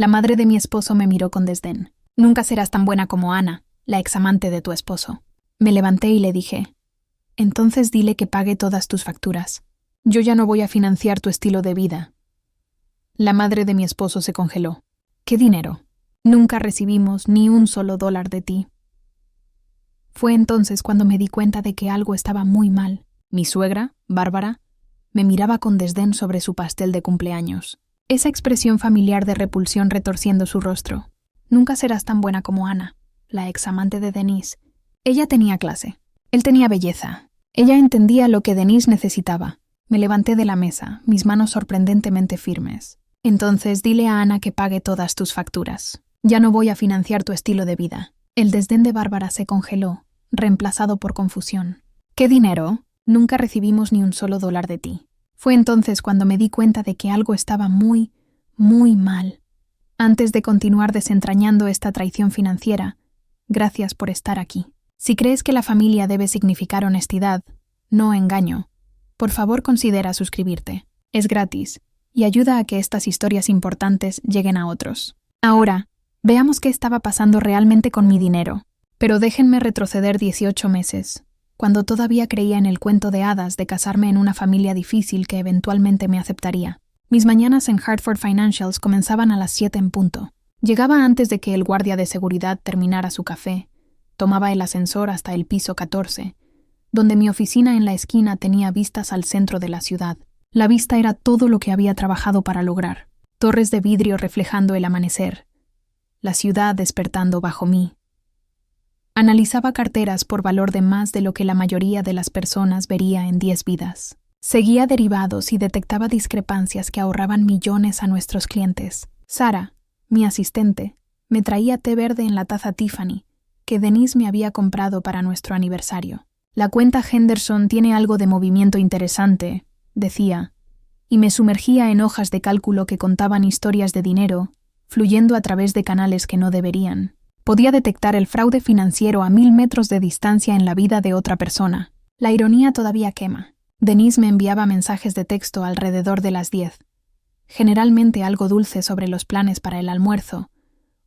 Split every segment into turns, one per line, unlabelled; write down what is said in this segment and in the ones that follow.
La madre de mi esposo me miró con desdén. Nunca serás tan buena como Ana, la examante de tu esposo. Me levanté y le dije, entonces dile que pague todas tus facturas. Yo ya no voy a financiar tu estilo de vida. La madre de mi esposo se congeló. ¿Qué dinero? Nunca recibimos ni un solo dólar de ti. Fue entonces cuando me di cuenta de que algo estaba muy mal. Mi suegra, Bárbara, me miraba con desdén sobre su pastel de cumpleaños. Esa expresión familiar de repulsión retorciendo su rostro. Nunca serás tan buena como Ana, la examante de Denise. Ella tenía clase. Él tenía belleza. Ella entendía lo que Denise necesitaba. Me levanté de la mesa, mis manos sorprendentemente firmes. Entonces dile a Ana que pague todas tus facturas. Ya no voy a financiar tu estilo de vida. El desdén de Bárbara se congeló, reemplazado por confusión. ¿Qué dinero? Nunca recibimos ni un solo dólar de ti. Fue entonces cuando me di cuenta de que algo estaba muy, muy mal. Antes de continuar desentrañando esta traición financiera, gracias por estar aquí. Si crees que la familia debe significar honestidad, no engaño, por favor considera suscribirte. Es gratis y ayuda a que estas historias importantes lleguen a otros. Ahora, veamos qué estaba pasando realmente con mi dinero. Pero déjenme retroceder 18 meses, cuando todavía creía en el cuento de hadas de casarme en una familia difícil que eventualmente me aceptaría. Mis mañanas en Hartford Financials comenzaban a las 7 en punto. Llegaba antes de que el guardia de seguridad terminara su café. Tomaba el ascensor hasta el piso 14, donde mi oficina en la esquina tenía vistas al centro de la ciudad. La vista era todo lo que había trabajado para lograr. Torres de vidrio reflejando el amanecer. La ciudad despertando bajo mí. Analizaba carteras por valor de más de lo que la mayoría de las personas vería en 10 vidas. Seguía derivados y detectaba discrepancias que ahorraban millones a nuestros clientes. Sara, mi asistente, me traía té verde en la taza Tiffany, que Denise me había comprado para nuestro aniversario. La cuenta Henderson tiene algo de movimiento interesante, decía, y me sumergía en hojas de cálculo que contaban historias de dinero, fluyendo a través de canales que no deberían. Podía detectar el fraude financiero a 1000 metros de distancia en la vida de otra persona. La ironía todavía quema. Denise me enviaba mensajes de texto alrededor de las 10, generalmente algo dulce sobre los planes para el almuerzo,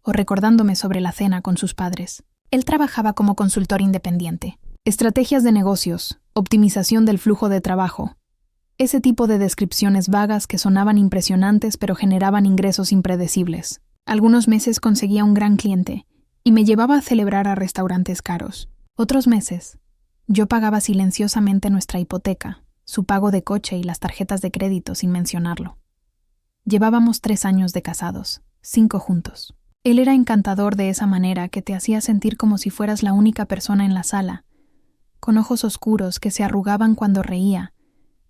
o recordándome sobre la cena con sus padres. Él trabajaba como consultor independiente. Estrategias de negocios, optimización del flujo de trabajo. Ese tipo de descripciones vagas que sonaban impresionantes pero generaban ingresos impredecibles. Algunos meses conseguía un gran cliente y me llevaba a celebrar a restaurantes caros. Otros meses, yo pagaba silenciosamente nuestra hipoteca, su pago de coche y las tarjetas de crédito sin mencionarlo. Llevábamos 3 años de casados, 5 juntos. Él era encantador de esa manera que te hacía sentir como si fueras la única persona en la sala, con ojos oscuros que se arrugaban cuando reía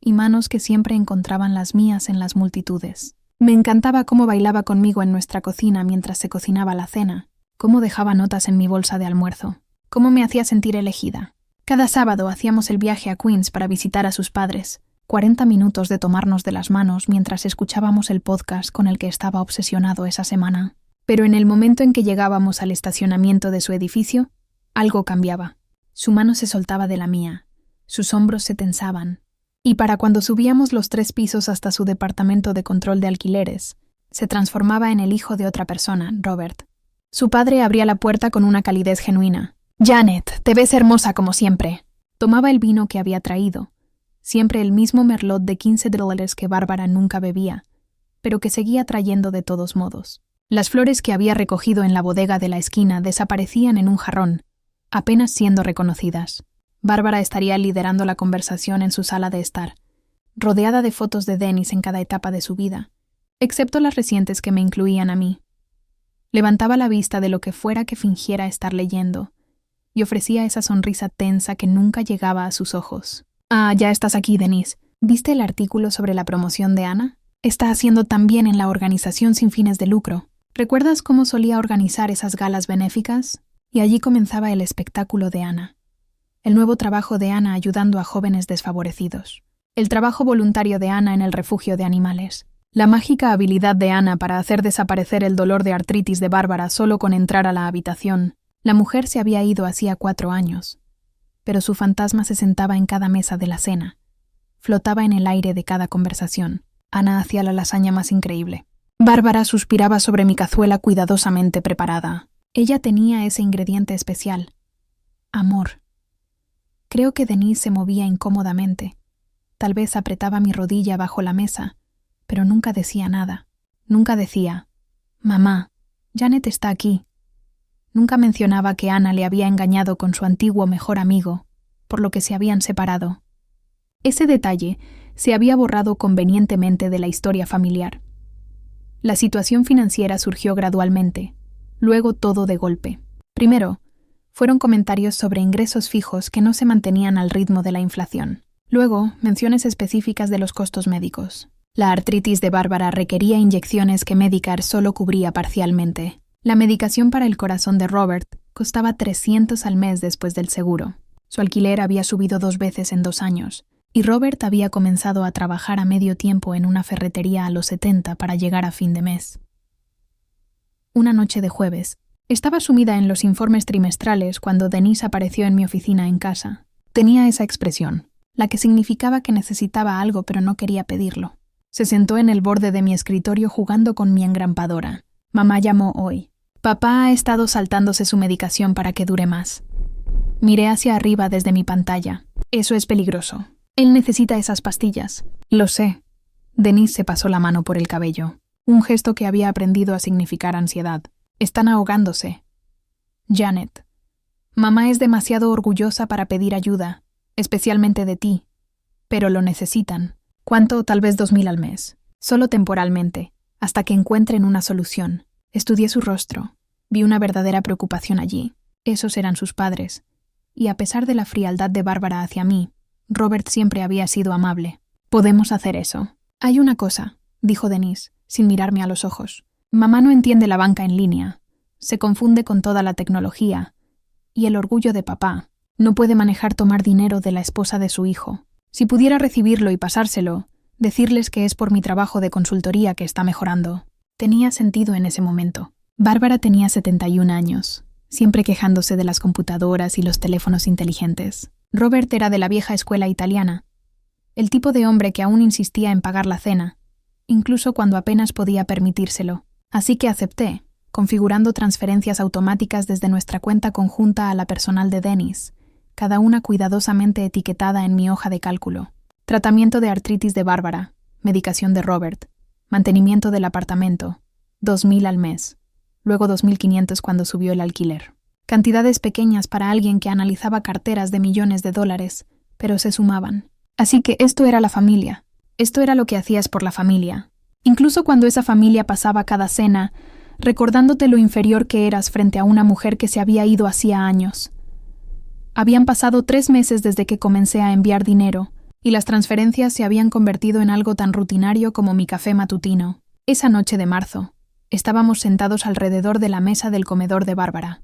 y manos que siempre encontraban las mías en las multitudes. Me encantaba cómo bailaba conmigo en nuestra cocina mientras se cocinaba la cena, cómo dejaba notas en mi bolsa de almuerzo, cómo me hacía sentir elegida. Cada sábado hacíamos el viaje a Queens para visitar a sus padres, 40 minutos de tomarnos de las manos mientras escuchábamos el podcast con el que estaba obsesionado esa semana. Pero en el momento en que llegábamos al estacionamiento de su edificio, algo cambiaba. Su mano se soltaba de la mía, sus hombros se tensaban, y para cuando subíamos los 3 pisos hasta su departamento de control de alquileres, se transformaba en el hijo de otra persona, Robert. Su padre abría la puerta con una calidez genuina. «Janet, te ves hermosa como siempre». Tomaba el vino que había traído, siempre el mismo merlot de $15 que Bárbara nunca bebía, pero que seguía trayendo de todos modos. Las flores que había recogido en la bodega de la esquina desaparecían en un jarrón, apenas siendo reconocidas. Bárbara estaría liderando la conversación en su sala de estar, rodeada de fotos de Denise en cada etapa de su vida, excepto las recientes que me incluían a mí. Levantaba la vista de lo que fuera que fingiera estar leyendo, y ofrecía esa sonrisa tensa que nunca llegaba a sus ojos. «Ah, ya estás aquí, Denise. ¿Viste el artículo sobre la promoción de Ana? Está haciendo tan bien en la organización sin fines de lucro. ¿Recuerdas cómo solía organizar esas galas benéficas?» Y allí comenzaba el espectáculo de Ana. El nuevo trabajo de Ana ayudando a jóvenes desfavorecidos. El trabajo voluntario de Ana en el refugio de animales. La mágica habilidad de Ana para hacer desaparecer el dolor de artritis de Bárbara solo con entrar a la habitación. La mujer se había ido hacía 4 años, pero su fantasma se sentaba en cada mesa de la cena. Flotaba en el aire de cada conversación. Ana hacía la lasaña más increíble. Bárbara suspiraba sobre mi cazuela cuidadosamente preparada. Ella tenía ese ingrediente especial. Amor. Creo que Denise se movía incómodamente. Tal vez apretaba mi rodilla bajo la mesa, pero nunca decía nada. Nunca decía, «Mamá, Janet está aquí». Nunca mencionaba que Ana le había engañado con su antiguo mejor amigo, por lo que se habían separado. Ese detalle se había borrado convenientemente de la historia familiar. La situación financiera surgió gradualmente, luego todo de golpe. Primero, fueron comentarios sobre ingresos fijos que no se mantenían al ritmo de la inflación. Luego, menciones específicas de los costos médicos. La artritis de Bárbara requería inyecciones que Medicare solo cubría parcialmente. La medicación para el corazón de Robert costaba $300 al mes después del seguro. Su alquiler había subido 2 veces en 2 años, y Robert había comenzado a trabajar a medio tiempo en una ferretería a los 70 para llegar a fin de mes. Una noche de jueves, estaba sumida en los informes trimestrales cuando Denise apareció en mi oficina en casa. Tenía esa expresión, la que significaba que necesitaba algo pero no quería pedirlo. Se sentó en el borde de mi escritorio jugando con mi engrampadora. Mamá llamó hoy. Papá ha estado saltándose su medicación para que dure más. Miré hacia arriba desde mi pantalla. Eso es peligroso. Él necesita esas pastillas. Lo sé. Denise se pasó la mano por el cabello, un gesto que había aprendido a significar ansiedad. Están ahogándose. Janet. Mamá es demasiado orgullosa para pedir ayuda, especialmente de ti. Pero lo necesitan. ¿Cuánto? Tal vez $2,000 al mes. Solo temporalmente, hasta que encuentren una solución. Estudié su rostro. Vi una verdadera preocupación allí. Esos eran sus padres. Y a pesar de la frialdad de Bárbara hacia mí, Robert siempre había sido amable. Podemos hacer eso. Hay una cosa, dijo Denise, sin mirarme a los ojos. Mamá no entiende la banca en línea. Se confunde con toda la tecnología. Y el orgullo de papá. No puede manejar tomar dinero de la esposa de su hijo. Si pudiera recibirlo y pasárselo, decirles que es por mi trabajo de consultoría que está mejorando. Tenía sentido en ese momento. Bárbara tenía 71 años, siempre quejándose de las computadoras y los teléfonos inteligentes. Robert era de la vieja escuela italiana, el tipo de hombre que aún insistía en pagar la cena, incluso cuando apenas podía permitírselo. Así que acepté, configurando transferencias automáticas desde nuestra cuenta conjunta a la personal de Denise, cada una cuidadosamente etiquetada en mi hoja de cálculo. Tratamiento de artritis de Bárbara, medicación de Robert, mantenimiento del apartamento, $2,000 al mes, luego $2,500 cuando subió el alquiler. Cantidades pequeñas para alguien que analizaba carteras de millones de dólares, pero se sumaban. Así que esto era la familia. Esto era lo que hacías por la familia. Incluso cuando esa familia pasaba cada cena, recordándote lo inferior que eras frente a una mujer que se había ido hacía años. Habían pasado 3 meses desde que comencé a enviar dinero, y las transferencias se habían convertido en algo tan rutinario como mi café matutino. Esa noche de marzo, estábamos sentados alrededor de la mesa del comedor de Bárbara,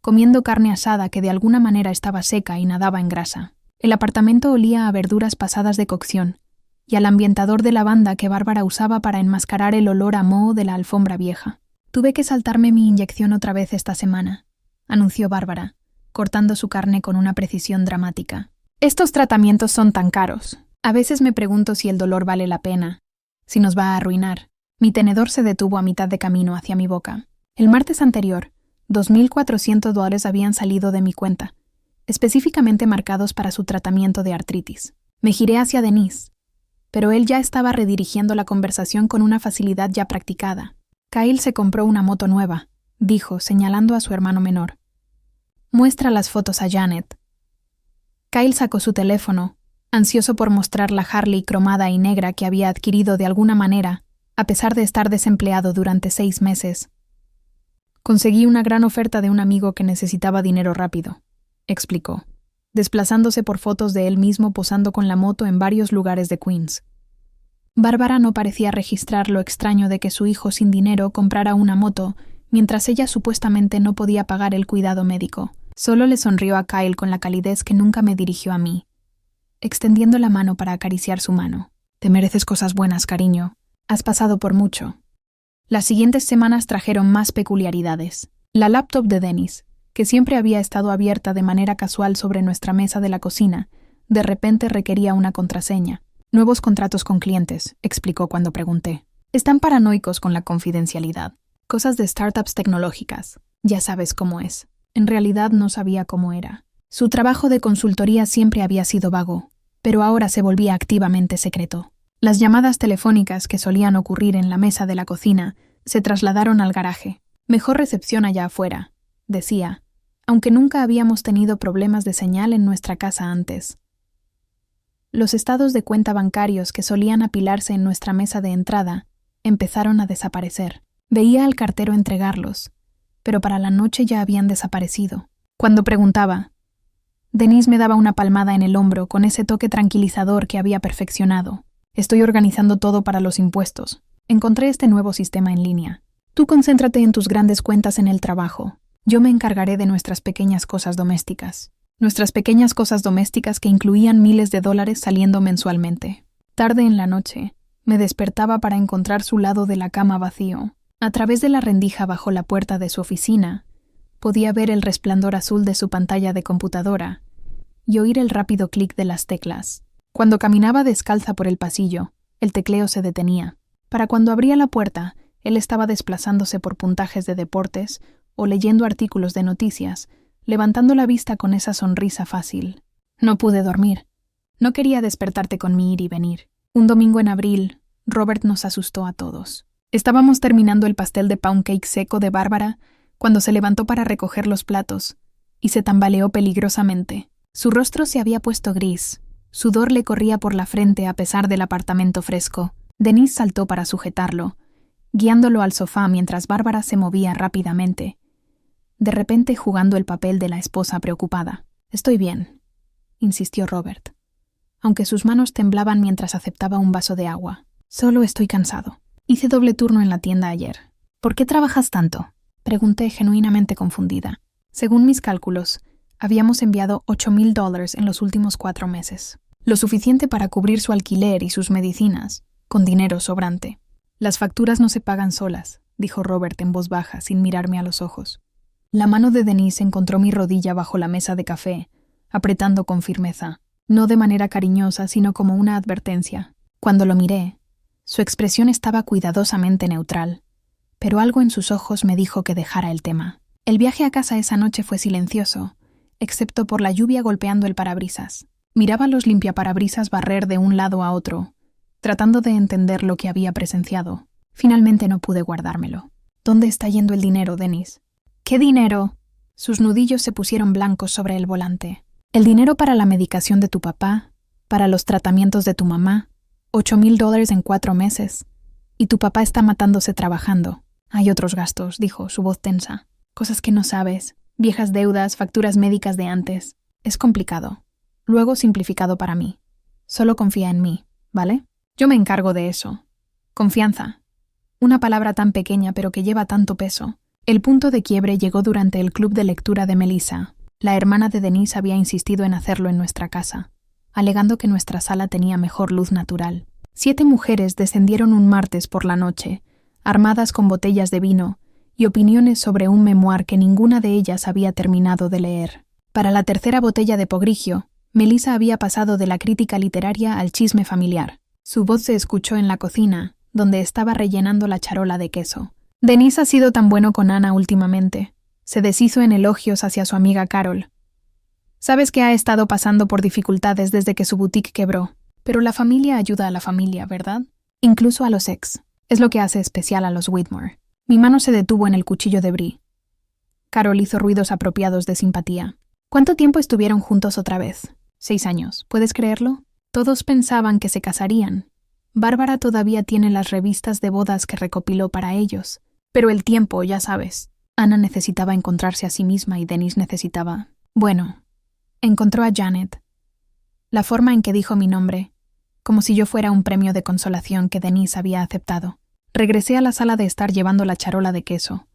comiendo carne asada que de alguna manera estaba seca y nadaba en grasa. El apartamento olía a verduras pasadas de cocción y al ambientador de lavanda que Bárbara usaba para enmascarar el olor a moho de la alfombra vieja. Tuve que saltarme mi inyección otra vez esta semana, anunció Bárbara, cortando su carne con una precisión dramática. Estos tratamientos son tan caros. A veces me pregunto si el dolor vale la pena, si nos va a arruinar. Mi tenedor se detuvo a mitad de camino hacia mi boca. El martes anterior, $2,400 habían salido de mi cuenta, específicamente marcados para su tratamiento de artritis. Me giré hacia Denise, pero él ya estaba redirigiendo la conversación con una facilidad ya practicada. Kyle se compró una moto nueva, dijo, señalando a su hermano menor. Muestra las fotos a Janet. Kyle sacó su teléfono, ansioso por mostrar la Harley cromada y negra que había adquirido de alguna manera, a pesar de estar desempleado durante 6 meses. Conseguí una gran oferta de un amigo que necesitaba dinero rápido, explicó, desplazándose por fotos de él mismo posando con la moto en varios lugares de Queens. Bárbara no parecía registrar lo extraño de que su hijo sin dinero comprara una moto, mientras ella supuestamente no podía pagar el cuidado médico. Solo le sonrió a Kyle con la calidez que nunca me dirigió a mí, extendiendo la mano para acariciar su mano. Te mereces cosas buenas, cariño. Has pasado por mucho. Las siguientes semanas trajeron más peculiaridades. La laptop de Denise, que siempre había estado abierta de manera casual sobre nuestra mesa de la cocina, de repente requería una contraseña. Nuevos contratos con clientes, explicó cuando pregunté. Están paranoicos con la confidencialidad. Cosas de startups tecnológicas. Ya sabes cómo es. En realidad no sabía cómo era. Su trabajo de consultoría siempre había sido vago, pero ahora se volvía activamente secreto. Las llamadas telefónicas que solían ocurrir en la mesa de la cocina se trasladaron al garaje. Mejor recepción allá afuera, decía, aunque nunca habíamos tenido problemas de señal en nuestra casa antes. Los estados de cuenta bancarios que solían apilarse en nuestra mesa de entrada empezaron a desaparecer. Veía al cartero entregarlos, pero para la noche ya habían desaparecido. Cuando preguntaba, Denise me daba una palmada en el hombro con ese toque tranquilizador que había perfeccionado. Estoy organizando todo para los impuestos. Encontré este nuevo sistema en línea. Tú concéntrate en tus grandes cuentas en el trabajo. Yo me encargaré de nuestras pequeñas cosas domésticas. Nuestras pequeñas cosas domésticas que incluían miles de dólares saliendo mensualmente. Tarde en la noche, me despertaba para encontrar su lado de la cama vacío. A través de la rendija bajo la puerta de su oficina, podía ver el resplandor azul de su pantalla de computadora y oír el rápido clic de las teclas. Cuando caminaba descalza por el pasillo, el tecleo se detenía. Para cuando abría la puerta, él estaba desplazándose por puntajes de deportes o leyendo artículos de noticias, levantando la vista con esa sonrisa fácil. No pude dormir. No quería despertarte con mi ir y venir. Un domingo en abril, Robert nos asustó a todos. Estábamos terminando el pastel de pound cake seco de Bárbara cuando se levantó para recoger los platos y se tambaleó peligrosamente. Su rostro se había puesto gris. Sudor le corría por la frente a pesar del apartamento fresco. Denise saltó para sujetarlo, guiándolo al sofá mientras Bárbara se movía rápidamente, de repente jugando el papel de la esposa preocupada. «Estoy bien», insistió Robert, aunque sus manos temblaban mientras aceptaba un vaso de agua. «Solo estoy cansado. Hice doble turno en la tienda ayer». «¿Por qué trabajas tanto?», pregunté genuinamente confundida. Según mis cálculos, habíamos enviado $8,000 en los últimos 4 meses. Lo suficiente para cubrir su alquiler y sus medicinas, con dinero sobrante. «Las facturas no se pagan solas», dijo Robert en voz baja, sin mirarme a los ojos. La mano de Denise encontró mi rodilla bajo la mesa de café, apretando con firmeza, no de manera cariñosa, sino como una advertencia. Cuando lo miré, su expresión estaba cuidadosamente neutral, pero algo en sus ojos me dijo que dejara el tema. El viaje a casa esa noche fue silencioso, excepto por la lluvia golpeando el parabrisas. Miraba a los limpiaparabrisas barrer de un lado a otro, tratando de entender lo que había presenciado. Finalmente no pude guardármelo. «¿Dónde está yendo el dinero, Denise?» «¿Qué dinero?» Sus nudillos se pusieron blancos sobre el volante. «El dinero para la medicación de tu papá, para los tratamientos de tu mamá, $8,000 en 4 meses. Y tu papá está matándose trabajando. Hay otros gastos», dijo, su voz tensa. «Cosas que no sabes, viejas deudas, facturas médicas de antes. Es complicado. Luego simplificado para mí. Solo confía en mí, ¿vale? Yo me encargo de eso. Confianza. Una palabra tan pequeña pero que lleva tanto peso». El punto de quiebre llegó durante el club de lectura de Melissa. La hermana de Denise había insistido en hacerlo en nuestra casa, alegando que nuestra sala tenía mejor luz natural. 7 mujeres descendieron un martes por la noche, armadas con botellas de vino y opiniones sobre un memoir que ninguna de ellas había terminado de leer. Para la tercera botella de Pogrigio, Melissa había pasado de la crítica literaria al chisme familiar. Su voz se escuchó en la cocina, donde estaba rellenando la charola de queso. «Denise ha sido tan bueno con Ana últimamente». Se deshizo en elogios hacia su amiga Carol. «Sabes que ha estado pasando por dificultades desde que su boutique quebró. Pero la familia ayuda a la familia, ¿verdad? Incluso a los ex. Es lo que hace especial a los Whitmore». Mi mano se detuvo en el cuchillo de brie. Carol hizo ruidos apropiados de simpatía. «¿Cuánto tiempo estuvieron juntos otra vez?» 6 años. ¿Puedes creerlo? Todos pensaban que se casarían. Bárbara todavía tiene las revistas de bodas que recopiló para ellos. Pero el tiempo, ya sabes. Ana necesitaba encontrarse a sí misma y Denise necesitaba... Bueno, encontró a Janet. La forma en que dijo mi nombre, como si yo fuera un premio de consolación que Denise había aceptado. Regresé a la sala de estar llevando la charola de queso,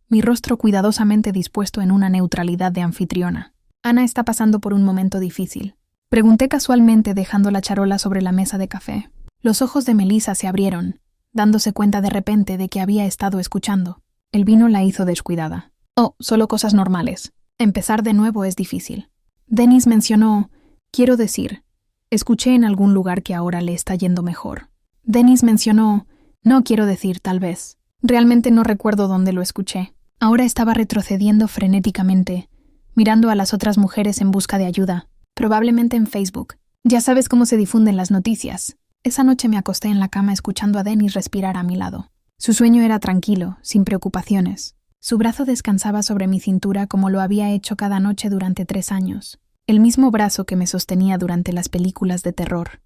mi rostro cuidadosamente dispuesto en una neutralidad de anfitriona. Ana está pasando por un momento difícil. Pregunté casualmente dejando la charola sobre la mesa de café. Los ojos de Melissa se abrieron, dándose cuenta de repente de que había estado escuchando. El vino la hizo descuidada. «Oh, solo cosas normales. Empezar de nuevo es difícil». Denise mencionó, quiero decir, escuché en algún lugar que ahora le está yendo mejor. Denise mencionó No quiero decir, tal vez. Realmente no recuerdo dónde lo escuché. Ahora estaba retrocediendo frenéticamente, mirando a las otras mujeres en busca de ayuda. Probablemente en Facebook. Ya sabes cómo se difunden las noticias. Esa noche me acosté en la cama escuchando a Dennis respirar a mi lado. Su sueño era tranquilo, sin preocupaciones. Su brazo descansaba sobre mi cintura como lo había hecho cada noche durante 3 años. El mismo brazo que me sostenía durante las películas de terror,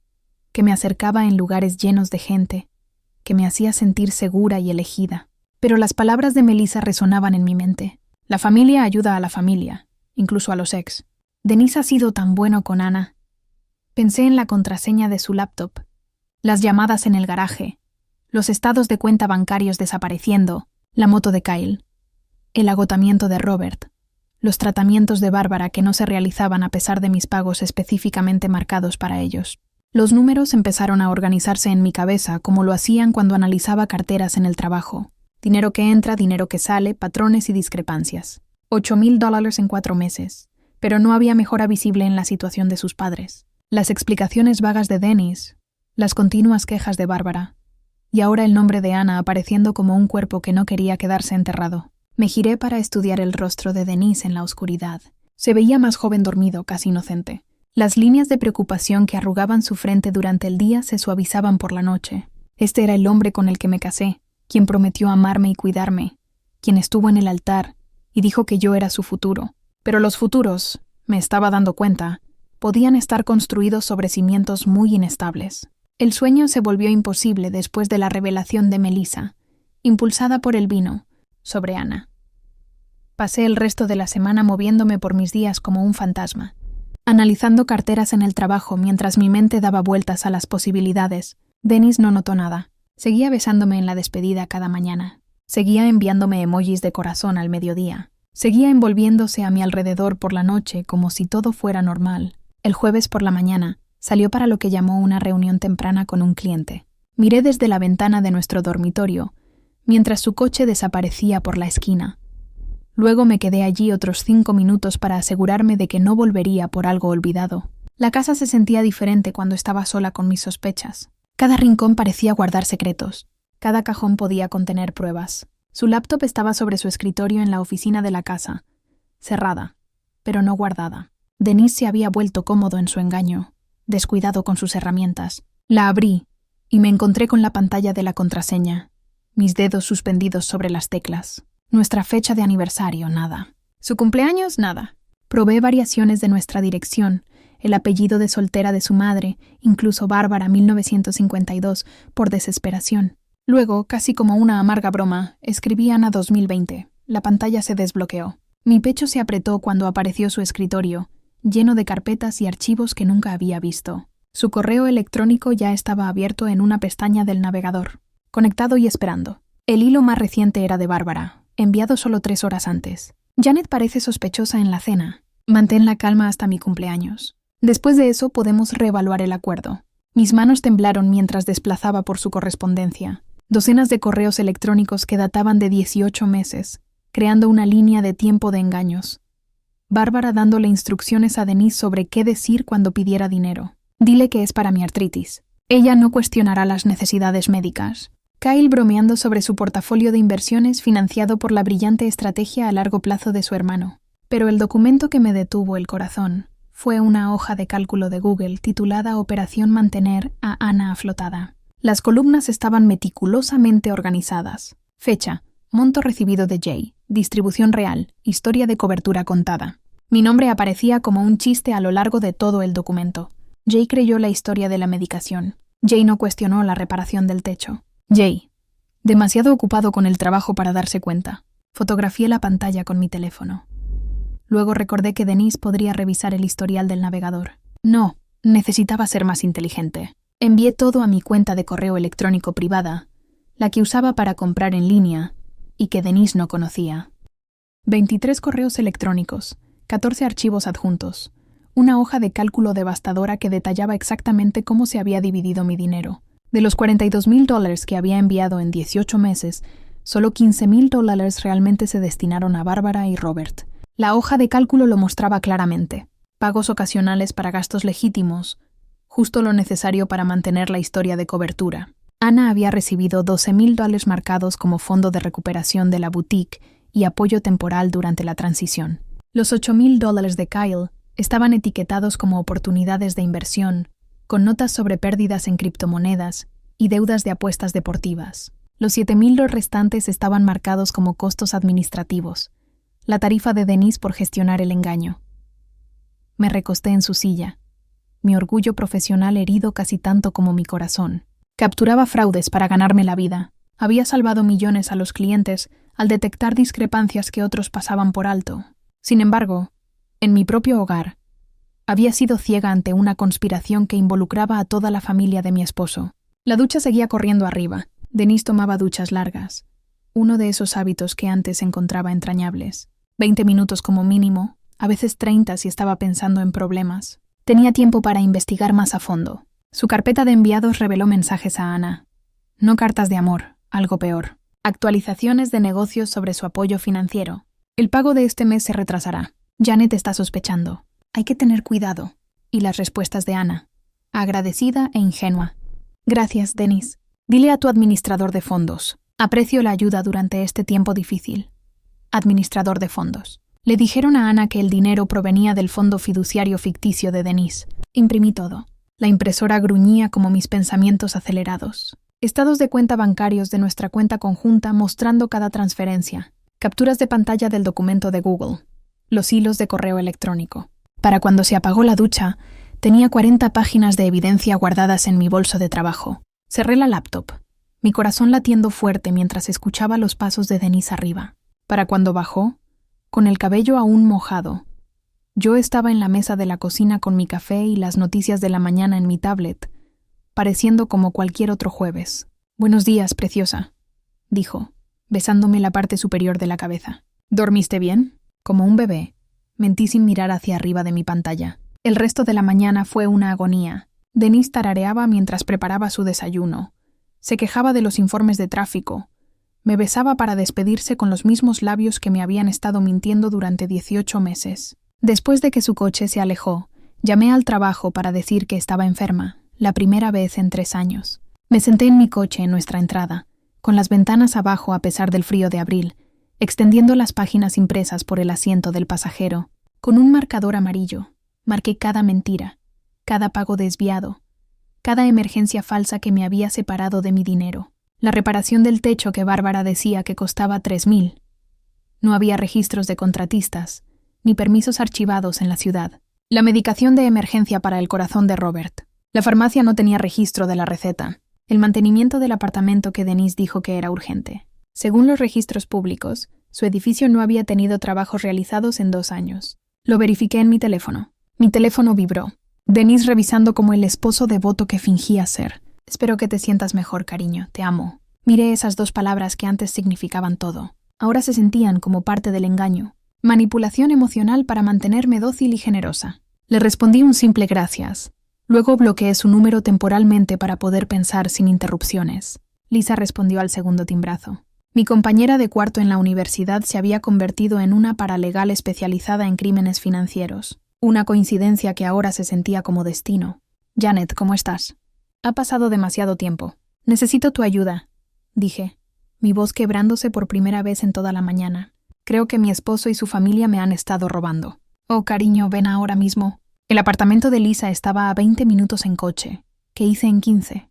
que me acercaba en lugares llenos de gente, que me hacía sentir segura y elegida. Pero las palabras de Melissa resonaban en mi mente. La familia ayuda a la familia, incluso a los ex. Dennis ha sido tan bueno con Ana. Pensé en la contraseña de su laptop, las llamadas en el garaje, los estados de cuenta bancarios desapareciendo, la moto de Kyle, el agotamiento de Robert, los tratamientos de Bárbara que no se realizaban a pesar de mis pagos específicamente marcados para ellos. Los números empezaron a organizarse en mi cabeza como lo hacían cuando analizaba carteras en el trabajo. Dinero que entra, dinero que sale, patrones y discrepancias. $8,000 en 4 meses, pero no había mejora visible en la situación de sus padres. Las explicaciones vagas de Dennis, las continuas quejas de Bárbara, y ahora el nombre de Ana apareciendo como un cuerpo que no quería quedarse enterrado. Me giré para estudiar el rostro de Dennis en la oscuridad. Se veía más joven dormido, casi inocente. Las líneas de preocupación que arrugaban su frente durante el día se suavizaban por la noche. Este era el hombre con el que me casé, quien prometió amarme y cuidarme, quien estuvo en el altar y dijo que yo era su futuro. Pero los futuros, me estaba dando cuenta, podían estar construidos sobre cimientos muy inestables. El sueño se volvió imposible después de la revelación de Melissa, impulsada por el vino, sobre Ana. Pasé el resto de la semana moviéndome por mis días como un fantasma, analizando carteras en el trabajo mientras mi mente daba vueltas a las posibilidades. Dennis no notó nada. Seguía besándome en la despedida cada mañana. Seguía enviándome emojis de corazón al mediodía. Seguía envolviéndose a mi alrededor por la noche como si todo fuera normal. El jueves por la mañana salió para lo que llamó una reunión temprana con un cliente. Miré desde la ventana de nuestro dormitorio mientras su coche desaparecía por la esquina. Luego me quedé allí otros 5 minutos para asegurarme de que no volvería por algo olvidado. La casa se sentía diferente cuando estaba sola con mis sospechas. Cada rincón parecía guardar secretos. Cada cajón podía contener pruebas. Su laptop estaba sobre su escritorio en la oficina de la casa, cerrada, pero no guardada. Dennis se había vuelto cómodo en su engaño, descuidado con sus herramientas. La abrí y me encontré con la pantalla de la contraseña, mis dedos suspendidos sobre las teclas. Nuestra fecha de aniversario, nada. Su cumpleaños, nada. Probé variaciones de nuestra dirección, el apellido de soltera de su madre, incluso Bárbara 1952, por desesperación. Luego, casi como una amarga broma, escribí Ana 2020. La pantalla se desbloqueó. Mi pecho se apretó cuando apareció su escritorio, lleno de carpetas y archivos que nunca había visto. Su correo electrónico ya estaba abierto en una pestaña del navegador, conectado y esperando. El hilo más reciente era de Bárbara, enviado solo 3 horas antes. Janet parece sospechosa en la cena. Mantén la calma hasta mi cumpleaños. Después de eso podemos reevaluar el acuerdo. Mis manos temblaron mientras desplazaba por su correspondencia. Docenas de correos electrónicos que databan de 18 meses, creando una línea de tiempo de engaños. Bárbara dándole instrucciones a Denise sobre qué decir cuando pidiera dinero. Dile que es para mi artritis. Ella no cuestionará las necesidades médicas. Kyle bromeando sobre su portafolio de inversiones financiado por la brillante estrategia a largo plazo de su hermano. Pero el documento que me detuvo el corazón fue una hoja de cálculo de Google titulada Operación Mantener a Ana aflotada. Las columnas estaban meticulosamente organizadas. Fecha, monto recibido de Jay, distribución real, historia de cobertura contada. Mi nombre aparecía como un chiste a lo largo de todo el documento. Jay creyó la historia de la medicación. Jay no cuestionó la reparación del techo. Jay, demasiado ocupado con el trabajo para darse cuenta. Fotografié la pantalla con mi teléfono. Luego recordé que Denise podría revisar el historial del navegador. No, necesitaba ser más inteligente. Envié todo a mi cuenta de correo electrónico privada, la que usaba para comprar en línea y que Denise no conocía. 23 correos electrónicos, 14 archivos adjuntos, una hoja de cálculo devastadora que detallaba exactamente cómo se había dividido mi dinero. De los $42,000 que había enviado en 18 meses, solo $15,000 realmente se destinaron a Bárbara y Robert. La hoja de cálculo lo mostraba claramente. Pagos ocasionales para gastos legítimos, justo lo necesario para mantener la historia de cobertura. Ana había recibido $12,000 marcados como fondo de recuperación de la boutique y apoyo temporal durante la transición. Los $8,000 de Kyle estaban etiquetados como oportunidades de inversión, con notas sobre pérdidas en criptomonedas y deudas de apuestas deportivas. Los $7,000 restantes estaban marcados como costos administrativos, la tarifa de Denise por gestionar el engaño. Me recosté en su silla, mi orgullo profesional herido casi tanto como mi corazón. Capturaba fraudes para ganarme la vida. Había salvado millones a los clientes al detectar discrepancias que otros pasaban por alto. Sin embargo, en mi propio hogar, había sido ciega ante una conspiración que involucraba a toda la familia de mi esposo. La ducha seguía corriendo arriba. Denise tomaba duchas largas, uno de esos hábitos que antes encontraba entrañables. 20 minutos como mínimo, a veces 30 si estaba pensando en problemas. Tenía tiempo para investigar más a fondo. Su carpeta de enviados reveló mensajes a Ana. No cartas de amor, algo peor. Actualizaciones de negocios sobre su apoyo financiero. El pago de este mes se retrasará. Janet está sospechando. Hay que tener cuidado. Y las respuestas de Ana. Agradecida e ingenua. Gracias, Denise. Dile a tu administrador de fondos. Aprecio la ayuda durante este tiempo difícil. Administrador de fondos. Le dijeron a Ana que el dinero provenía del fondo fiduciario ficticio de Denise. Imprimí todo. La impresora gruñía como mis pensamientos acelerados. Estados de cuenta bancarios de nuestra cuenta conjunta mostrando cada transferencia. Capturas de pantalla del documento de Google. Los hilos de correo electrónico. Para cuando se apagó la ducha, tenía 40 páginas de evidencia guardadas en mi bolso de trabajo. Cerré la laptop, mi corazón latiendo fuerte mientras escuchaba los pasos de Denise arriba. Para cuando bajó, con el cabello aún mojado, yo estaba en la mesa de la cocina con mi café y las noticias de la mañana en mi tablet, pareciendo como cualquier otro jueves. «Buenos días, preciosa», dijo, besándome la parte superior de la cabeza. «¿Dormiste bien?» Como un bebé, mentí sin mirar hacia arriba de mi pantalla. El resto de la mañana fue una agonía. Denise tarareaba mientras preparaba su desayuno. Se quejaba de los informes de tráfico. Me besaba para despedirse con los mismos labios que me habían estado mintiendo durante 18 meses. Después de que su coche se alejó, llamé al trabajo para decir que estaba enferma, la primera vez en 3 años. Me senté en mi coche en nuestra entrada, con las ventanas abajo a pesar del frío de abril, extendiendo las páginas impresas por el asiento del pasajero. Con un marcador amarillo, marqué cada mentira, cada pago desviado, cada emergencia falsa que me había separado de mi dinero. La reparación del techo que Bárbara decía que costaba $3,000. No había registros de contratistas, ni permisos archivados en la ciudad. La medicación de emergencia para el corazón de Robert. La farmacia no tenía registro de la receta. El mantenimiento del apartamento que Denise dijo que era urgente. Según los registros públicos, su edificio no había tenido trabajos realizados en 2 años. Lo verifiqué en mi teléfono. Mi teléfono vibró. Denise revisando como el esposo devoto que fingía ser. «Espero que te sientas mejor, cariño. Te amo». Miré esas 2 palabras que antes significaban todo. Ahora se sentían como parte del engaño. Manipulación emocional para mantenerme dócil y generosa. Le respondí un simple gracias. Luego bloqueé su número temporalmente para poder pensar sin interrupciones. Lisa respondió al segundo timbrazo. Mi compañera de cuarto en la universidad se había convertido en una paralegal especializada en crímenes financieros. Una coincidencia que ahora se sentía como destino. «Janet, ¿cómo estás?» «Ha pasado demasiado tiempo. Necesito tu ayuda», dije, mi voz quebrándose por primera vez en toda la mañana. «Creo que mi esposo y su familia me han estado robando». «Oh, cariño, ven ahora mismo». El apartamento de Lisa estaba a 20 minutos en coche, que hice en 15.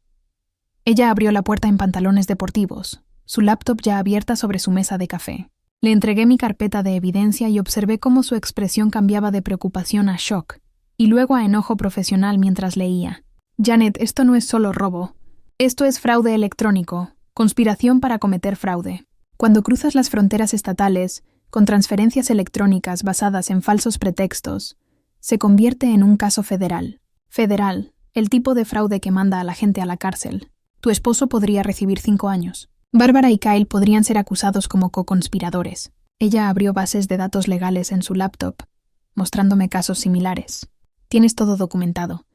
Ella abrió la puerta en pantalones deportivos, su laptop ya abierta sobre su mesa de café. Le entregué mi carpeta de evidencia y observé cómo su expresión cambiaba de preocupación a shock, y luego a enojo profesional mientras leía. «Janet, esto no es solo robo. Esto es fraude electrónico, conspiración para cometer fraude. Cuando cruzas las fronteras estatales, con transferencias electrónicas basadas en falsos pretextos, se convierte en un caso federal. Federal, el tipo de fraude que manda a la gente a la cárcel. Tu esposo podría recibir 5 años. Bárbara y Kyle podrían ser acusados como co-conspiradores». Ella abrió bases de datos legales en su laptop, mostrándome casos similares. «Tienes todo documentado.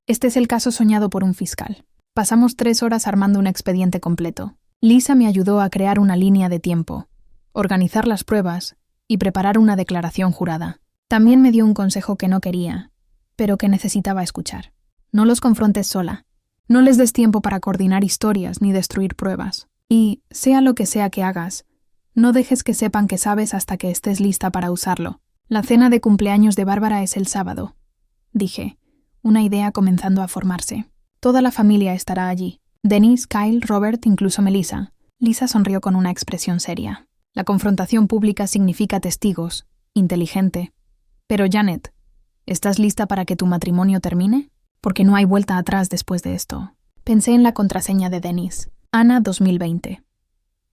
Este es el caso soñado por un fiscal». Pasamos 3 horas armando un expediente completo. Lisa me ayudó a crear una línea de tiempo, organizar las pruebas y preparar una declaración jurada. También me dio un consejo que no quería, pero que necesitaba escuchar. «No los confrontes sola. No les des tiempo para coordinar historias ni destruir pruebas. Y, sea lo que sea que hagas, no dejes que sepan que sabes hasta que estés lista para usarlo. La cena de cumpleaños de Bárbara es el sábado, dije, una idea comenzando a formarse. Toda la familia estará allí. Dennis, Kyle, Robert, incluso Melissa. Lisa sonrió con una expresión seria. La confrontación pública significa testigos. Inteligente. Pero Janet, ¿estás lista para que tu matrimonio termine? Porque no hay vuelta atrás después de esto. Pensé en la contraseña de Dennis. Ana 2020.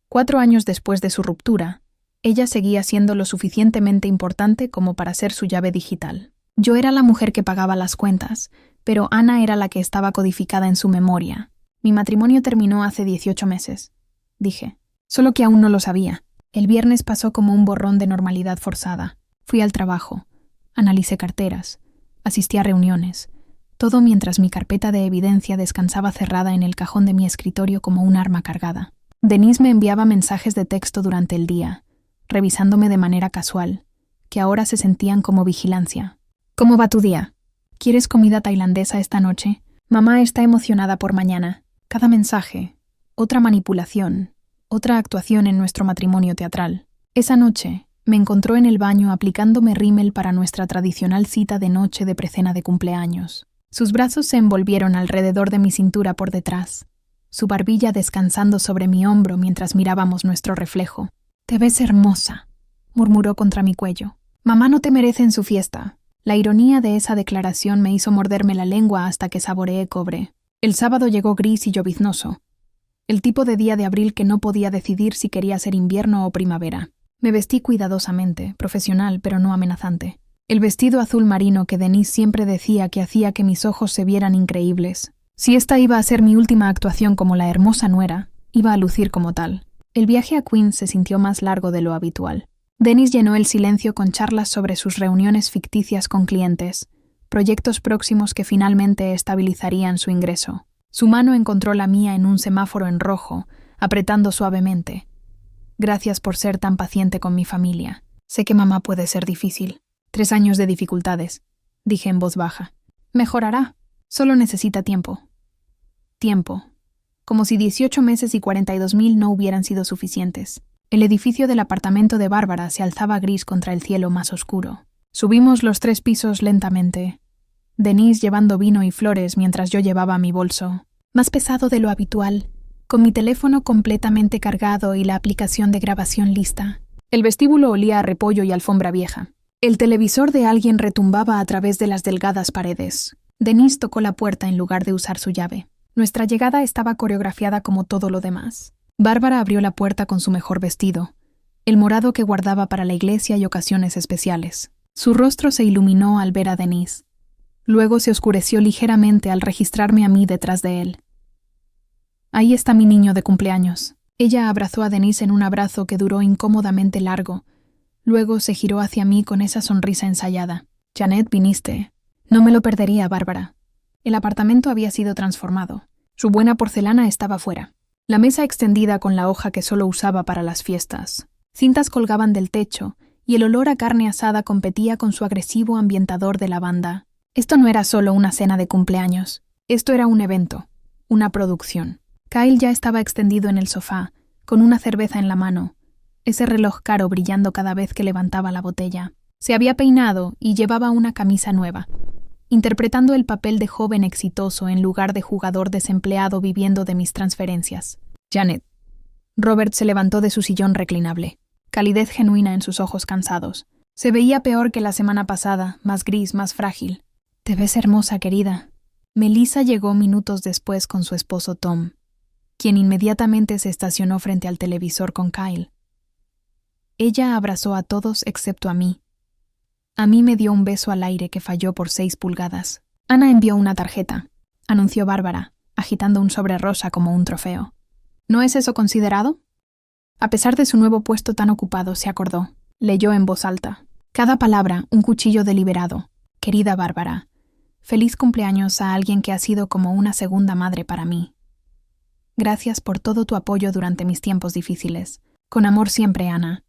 4 años después de su ruptura, ella seguía siendo lo suficientemente importante como para ser su llave digital. Yo era la mujer que pagaba las cuentas, pero Ana era la que estaba codificada en su memoria. Mi matrimonio terminó hace 18 meses, dije. Solo que aún no lo sabía. El viernes pasó como un borrón de normalidad forzada. Fui al trabajo, analicé carteras, asistí a reuniones, todo mientras mi carpeta de evidencia descansaba cerrada en el cajón de mi escritorio como un arma cargada. Denise me enviaba mensajes de texto durante el día, revisándome de manera casual, que ahora se sentían como vigilancia. ¿Cómo va tu día? ¿Quieres comida tailandesa esta noche? Mamá está emocionada por mañana. Cada mensaje, otra manipulación, otra actuación en nuestro matrimonio teatral. Esa noche me encontró en el baño aplicándome rímel para nuestra tradicional cita de noche de precena de cumpleaños. Sus brazos se envolvieron alrededor de mi cintura por detrás, su barbilla descansando sobre mi hombro mientras mirábamos nuestro reflejo. «Te ves hermosa», murmuró contra mi cuello. «Mamá no te merece en su fiesta». La ironía de esa declaración me hizo morderme la lengua hasta que saboreé cobre. El sábado llegó gris y lloviznoso. El tipo de día de abril que no podía decidir si quería ser invierno o primavera. Me vestí cuidadosamente, profesional pero no amenazante. El vestido azul marino que Denise siempre decía que hacía que mis ojos se vieran increíbles. Si esta iba a ser mi última actuación como la hermosa nuera, iba a lucir como tal. El viaje a Queens se sintió más largo de lo habitual. Dennis llenó el silencio con charlas sobre sus reuniones ficticias con clientes, proyectos próximos que finalmente estabilizarían su ingreso. Su mano encontró la mía en un semáforo en rojo, apretando suavemente. Gracias por ser tan paciente con mi familia. Sé que mamá puede ser difícil. 3 años de dificultades, dije en voz baja. Mejorará. Solo necesita tiempo. Tiempo. Como si 18 meses y 42,000 no hubieran sido suficientes. El edificio del apartamento de Bárbara se alzaba gris contra el cielo más oscuro. Subimos los 3 pisos lentamente. Denise llevando vino y flores mientras yo llevaba mi bolso, más pesado de lo habitual, con mi teléfono completamente cargado y la aplicación de grabación lista. El vestíbulo olía a repollo y alfombra vieja. El televisor de alguien retumbaba a través de las delgadas paredes. Denise tocó la puerta en lugar de usar su llave. Nuestra llegada estaba coreografiada como todo lo demás. Bárbara abrió la puerta con su mejor vestido, el morado que guardaba para la iglesia y ocasiones especiales. Su rostro se iluminó al ver a Denise. Luego se oscureció ligeramente al registrarme a mí detrás de él. Ahí está mi niño de cumpleaños. Ella abrazó a Denise en un abrazo que duró incómodamente largo. Luego se giró hacia mí con esa sonrisa ensayada. «Janet, viniste. No me lo perdería, Bárbara». El apartamento había sido transformado. Su buena porcelana estaba fuera. La mesa extendida con la hoja que solo usaba para las fiestas. Cintas colgaban del techo y el olor a carne asada competía con su agresivo ambientador de lavanda. Esto no era solo una cena de cumpleaños. Esto era un evento, una producción. Kyle ya estaba extendido en el sofá, con una cerveza en la mano, ese reloj caro brillando cada vez que levantaba la botella. Se había peinado y llevaba una camisa nueva, interpretando el papel de joven exitoso en lugar de jugador desempleado viviendo de mis transferencias. «Janet». Robert se levantó de su sillón reclinable, calidez genuina en sus ojos cansados. Se veía peor que la semana pasada, más gris, más frágil. «Te ves hermosa, querida». Melissa llegó minutos después con su esposo Tom, quien inmediatamente se estacionó frente al televisor con Kyle. Ella abrazó a todos excepto a mí. A mí me dio un beso al aire que falló por 6 pulgadas. Ana envió una tarjeta, anunció Bárbara, agitando un sobre rosa como un trofeo. ¿No es eso considerado? A pesar de su nuevo puesto tan ocupado, se acordó. Leyó en voz alta. Cada palabra, un cuchillo deliberado. Querida Bárbara, feliz cumpleaños a alguien que ha sido como una segunda madre para mí. Gracias por todo tu apoyo durante mis tiempos difíciles. Con amor siempre, Ana.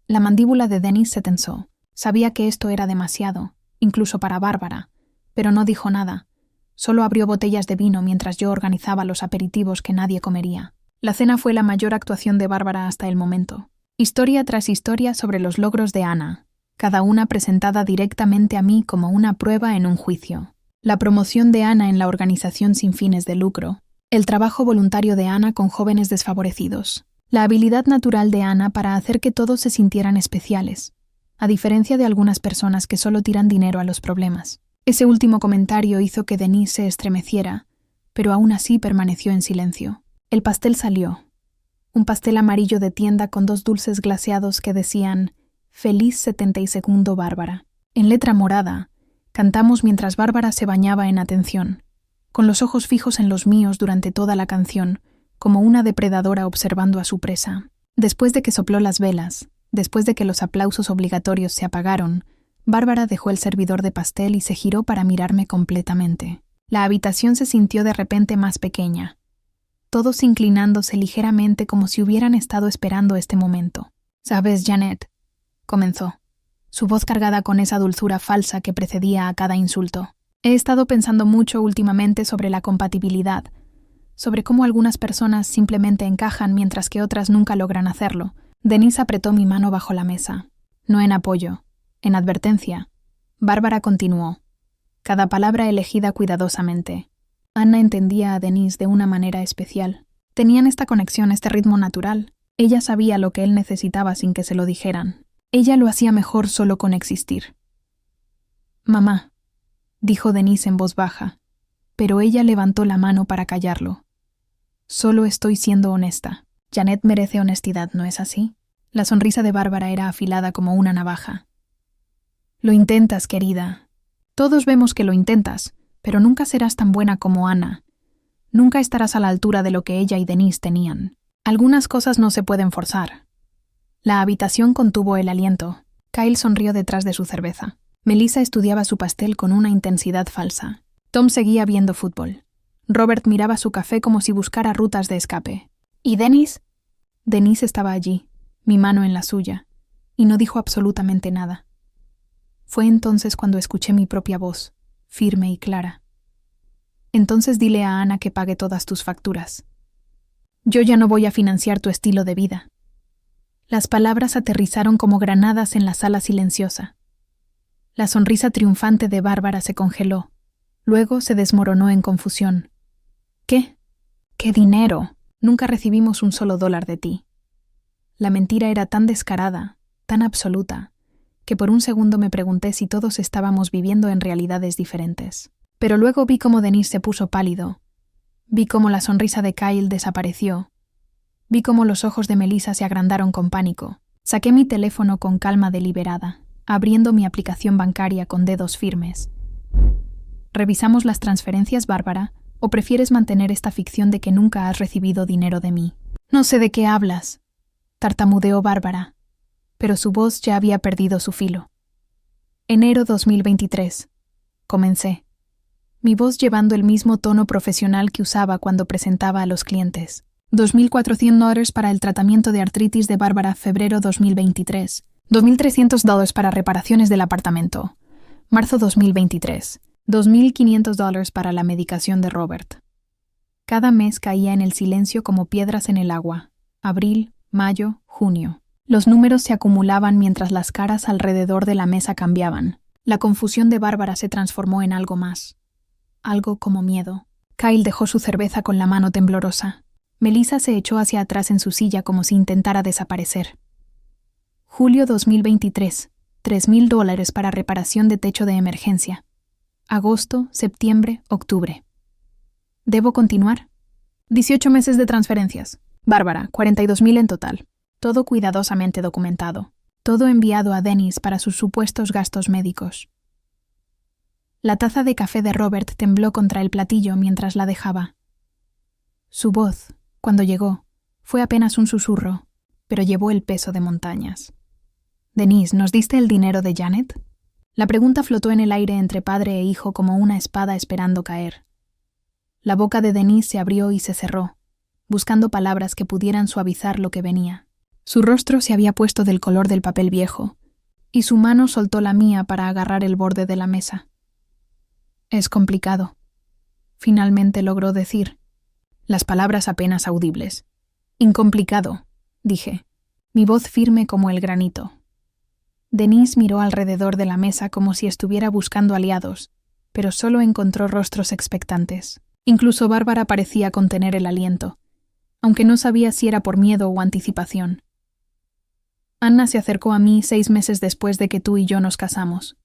La mandíbula de Dennis se tensó. Sabía que esto era demasiado, incluso para Bárbara, pero no dijo nada. Solo abrió botellas de vino mientras yo organizaba los aperitivos que nadie comería. La cena fue la mayor actuación de Bárbara hasta el momento. Historia tras historia sobre los logros de Ana, cada una presentada directamente a mí como una prueba en un juicio. La promoción de Ana en la organización sin fines de lucro, el trabajo voluntario de Ana con jóvenes desfavorecidos, la habilidad natural de Ana para hacer que todos se sintieran especiales, a diferencia de algunas personas que solo tiran dinero a los problemas. Ese último comentario hizo que Denise se estremeciera, pero aún así permaneció en silencio. El pastel salió. Un pastel amarillo de tienda con 2 dulces glaseados que decían «Feliz 72º Bárbara». En letra morada, cantamos mientras Bárbara se bañaba en atención, con los ojos fijos en los míos durante toda la canción, como una depredadora observando a su presa. Después de que sopló las velas, después de que los aplausos obligatorios se apagaron, Bárbara dejó el servidor de pastel y se giró para mirarme completamente. La habitación se sintió de repente más pequeña, todos inclinándose ligeramente como si hubieran estado esperando este momento. «¿Sabes, Janet?», comenzó, su voz cargada con esa dulzura falsa que precedía a cada insulto. «He estado pensando mucho últimamente sobre la compatibilidad, sobre cómo algunas personas simplemente encajan mientras que otras nunca logran hacerlo». Denise apretó mi mano bajo la mesa. No en apoyo, en advertencia. Bárbara continuó, cada palabra elegida cuidadosamente. Ana entendía a Denise de una manera especial. Tenían esta conexión, este ritmo natural. Ella sabía lo que él necesitaba sin que se lo dijeran. Ella lo hacía mejor solo con existir. «Mamá», dijo Denise en voz baja, pero ella levantó la mano para callarlo. «Solo estoy siendo honesta. Janet merece honestidad, ¿no es así?» La sonrisa de Bárbara era afilada como una navaja. «Lo intentas, querida. Todos vemos que lo intentas, pero nunca serás tan buena como Ana. Nunca estarás a la altura de lo que ella y Denise tenían. Algunas cosas no se pueden forzar». La habitación contuvo el aliento. Kyle sonrió detrás de su cerveza. Melissa estudiaba su pastel con una intensidad falsa. Tom seguía viendo fútbol. Robert miraba su café como si buscara rutas de escape. ¿Y Denise? Denise estaba allí, mi mano en la suya, y no dijo absolutamente nada. Fue entonces cuando escuché mi propia voz, firme y clara. «Entonces dile a Ana que pague todas tus facturas. Yo ya no voy a financiar tu estilo de vida». Las palabras aterrizaron como granadas en la sala silenciosa. La sonrisa triunfante de Bárbara se congeló. Luego se desmoronó en confusión. «¿Qué? ¿Qué dinero? Nunca recibimos un solo $1 de ti». La mentira era tan descarada, tan absoluta, que por un segundo me pregunté si todos estábamos viviendo en realidades diferentes. Pero luego vi cómo Denise se puso pálido. Vi cómo la sonrisa de Kyle desapareció. Vi cómo los ojos de Melissa se agrandaron con pánico. Saqué mi teléfono con calma deliberada, abriendo mi aplicación bancaria con dedos firmes. «¿Revisamos las transferencias, Bárbara? ¿O prefieres mantener esta ficción de que nunca has recibido dinero de mí?» «No sé de qué hablas», tartamudeó Bárbara, pero su voz ya había perdido su filo. «Enero 2023. Comencé, mi voz llevando el mismo tono profesional que usaba cuando presentaba a los clientes. $2,400 para el tratamiento de artritis de Bárbara, febrero 2023. $2,300 para reparaciones del apartamento, marzo 2023. $2,500 para la medicación de Robert». Cada mes caía en el silencio como piedras en el agua. Abril, mayo, junio. Los números se acumulaban mientras las caras alrededor de la mesa cambiaban. La confusión de Bárbara se transformó en algo más. Algo como miedo. Kyle dejó su cerveza con la mano temblorosa. Melissa se echó hacia atrás en su silla como si intentara desaparecer. Julio 2023. $3,000 para reparación de techo de emergencia. Agosto, septiembre, octubre. ¿Debo continuar? 18 meses de transferencias. Bárbara, 42,000 en total. Todo cuidadosamente documentado. Todo enviado a Denise para sus supuestos gastos médicos. La taza de café de Robert tembló contra el platillo mientras la dejaba. Su voz, cuando llegó, fue apenas un susurro, pero llevó el peso de montañas. «Denise, ¿nos diste el dinero de Janet?» La pregunta flotó en el aire entre padre e hijo como una espada esperando caer. La boca de Denise se abrió y se cerró, buscando palabras que pudieran suavizar lo que venía. Su rostro se había puesto del color del papel viejo, y su mano soltó la mía para agarrar el borde de la mesa. «Es complicado», finalmente logró decir. Las palabras apenas audibles. Incomplicado, dije, mi voz firme como el granito. Denise miró alrededor de la mesa como si estuviera buscando aliados, pero solo encontró rostros expectantes. Incluso Bárbara parecía contener el aliento, aunque no sabía si era por miedo o anticipación. Anna se acercó a mí 6 meses después de que tú y yo nos casamos.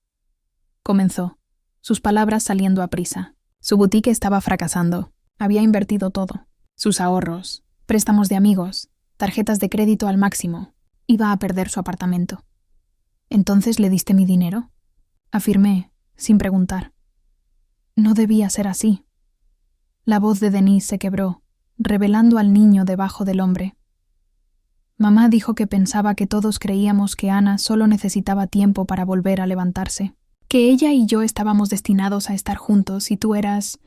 Comenzó, sus palabras saliendo a prisa. Su boutique estaba fracasando. Había invertido todo. Sus ahorros, préstamos de amigos, tarjetas de crédito al máximo. Iba a perder su apartamento. ¿Entonces le diste mi dinero? Afirmé, sin preguntar. No debía ser así. La voz de Denise se quebró, revelando al niño debajo del hombre. Mamá dijo que pensaba que todos creíamos que Ana solo necesitaba tiempo para volver a levantarse, que ella y yo estábamos destinados a estar juntos y tú eras...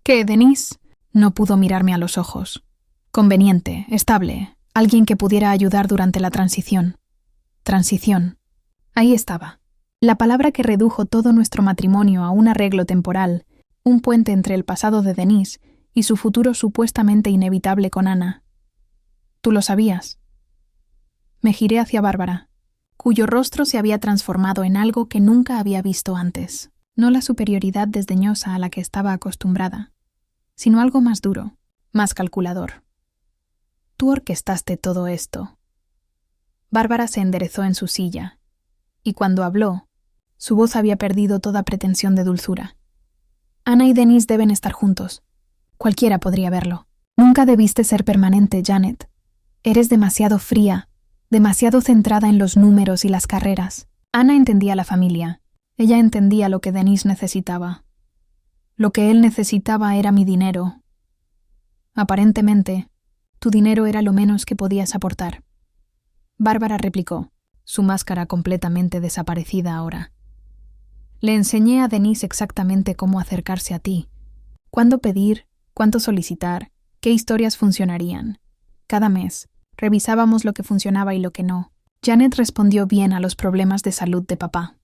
¿Qué, Denise? No pudo mirarme a los ojos. Conveniente, estable, alguien que pudiera ayudar durante la transición. Transición. Ahí estaba. La palabra que redujo todo nuestro matrimonio a un arreglo temporal, un puente entre el pasado de Denise y su futuro supuestamente inevitable con Ana. ¿Tú lo sabías? Me giré hacia Bárbara, cuyo rostro se había transformado en algo que nunca había visto antes. No la superioridad desdeñosa a la que estaba acostumbrada, sino algo más duro, más calculador. Tú orquestaste todo esto. Bárbara se enderezó en su silla, y cuando habló, su voz había perdido toda pretensión de dulzura. Ana y Denise deben estar juntos. Cualquiera podría verlo. Nunca debiste ser permanente, Janet. Eres demasiado fría, demasiado centrada en los números y las carreras. Ana entendía la familia. Ella entendía lo que Denise necesitaba. Lo que él necesitaba era mi dinero. Aparentemente, tu dinero era lo menos que podías aportar. Bárbara replicó, su máscara completamente desaparecida ahora. Le enseñé a Denise exactamente cómo acercarse a ti, cuándo pedir, cuánto solicitar, qué historias funcionarían. Cada mes, revisábamos lo que funcionaba y lo que no. Janet respondió bien a los problemas de salud de papá.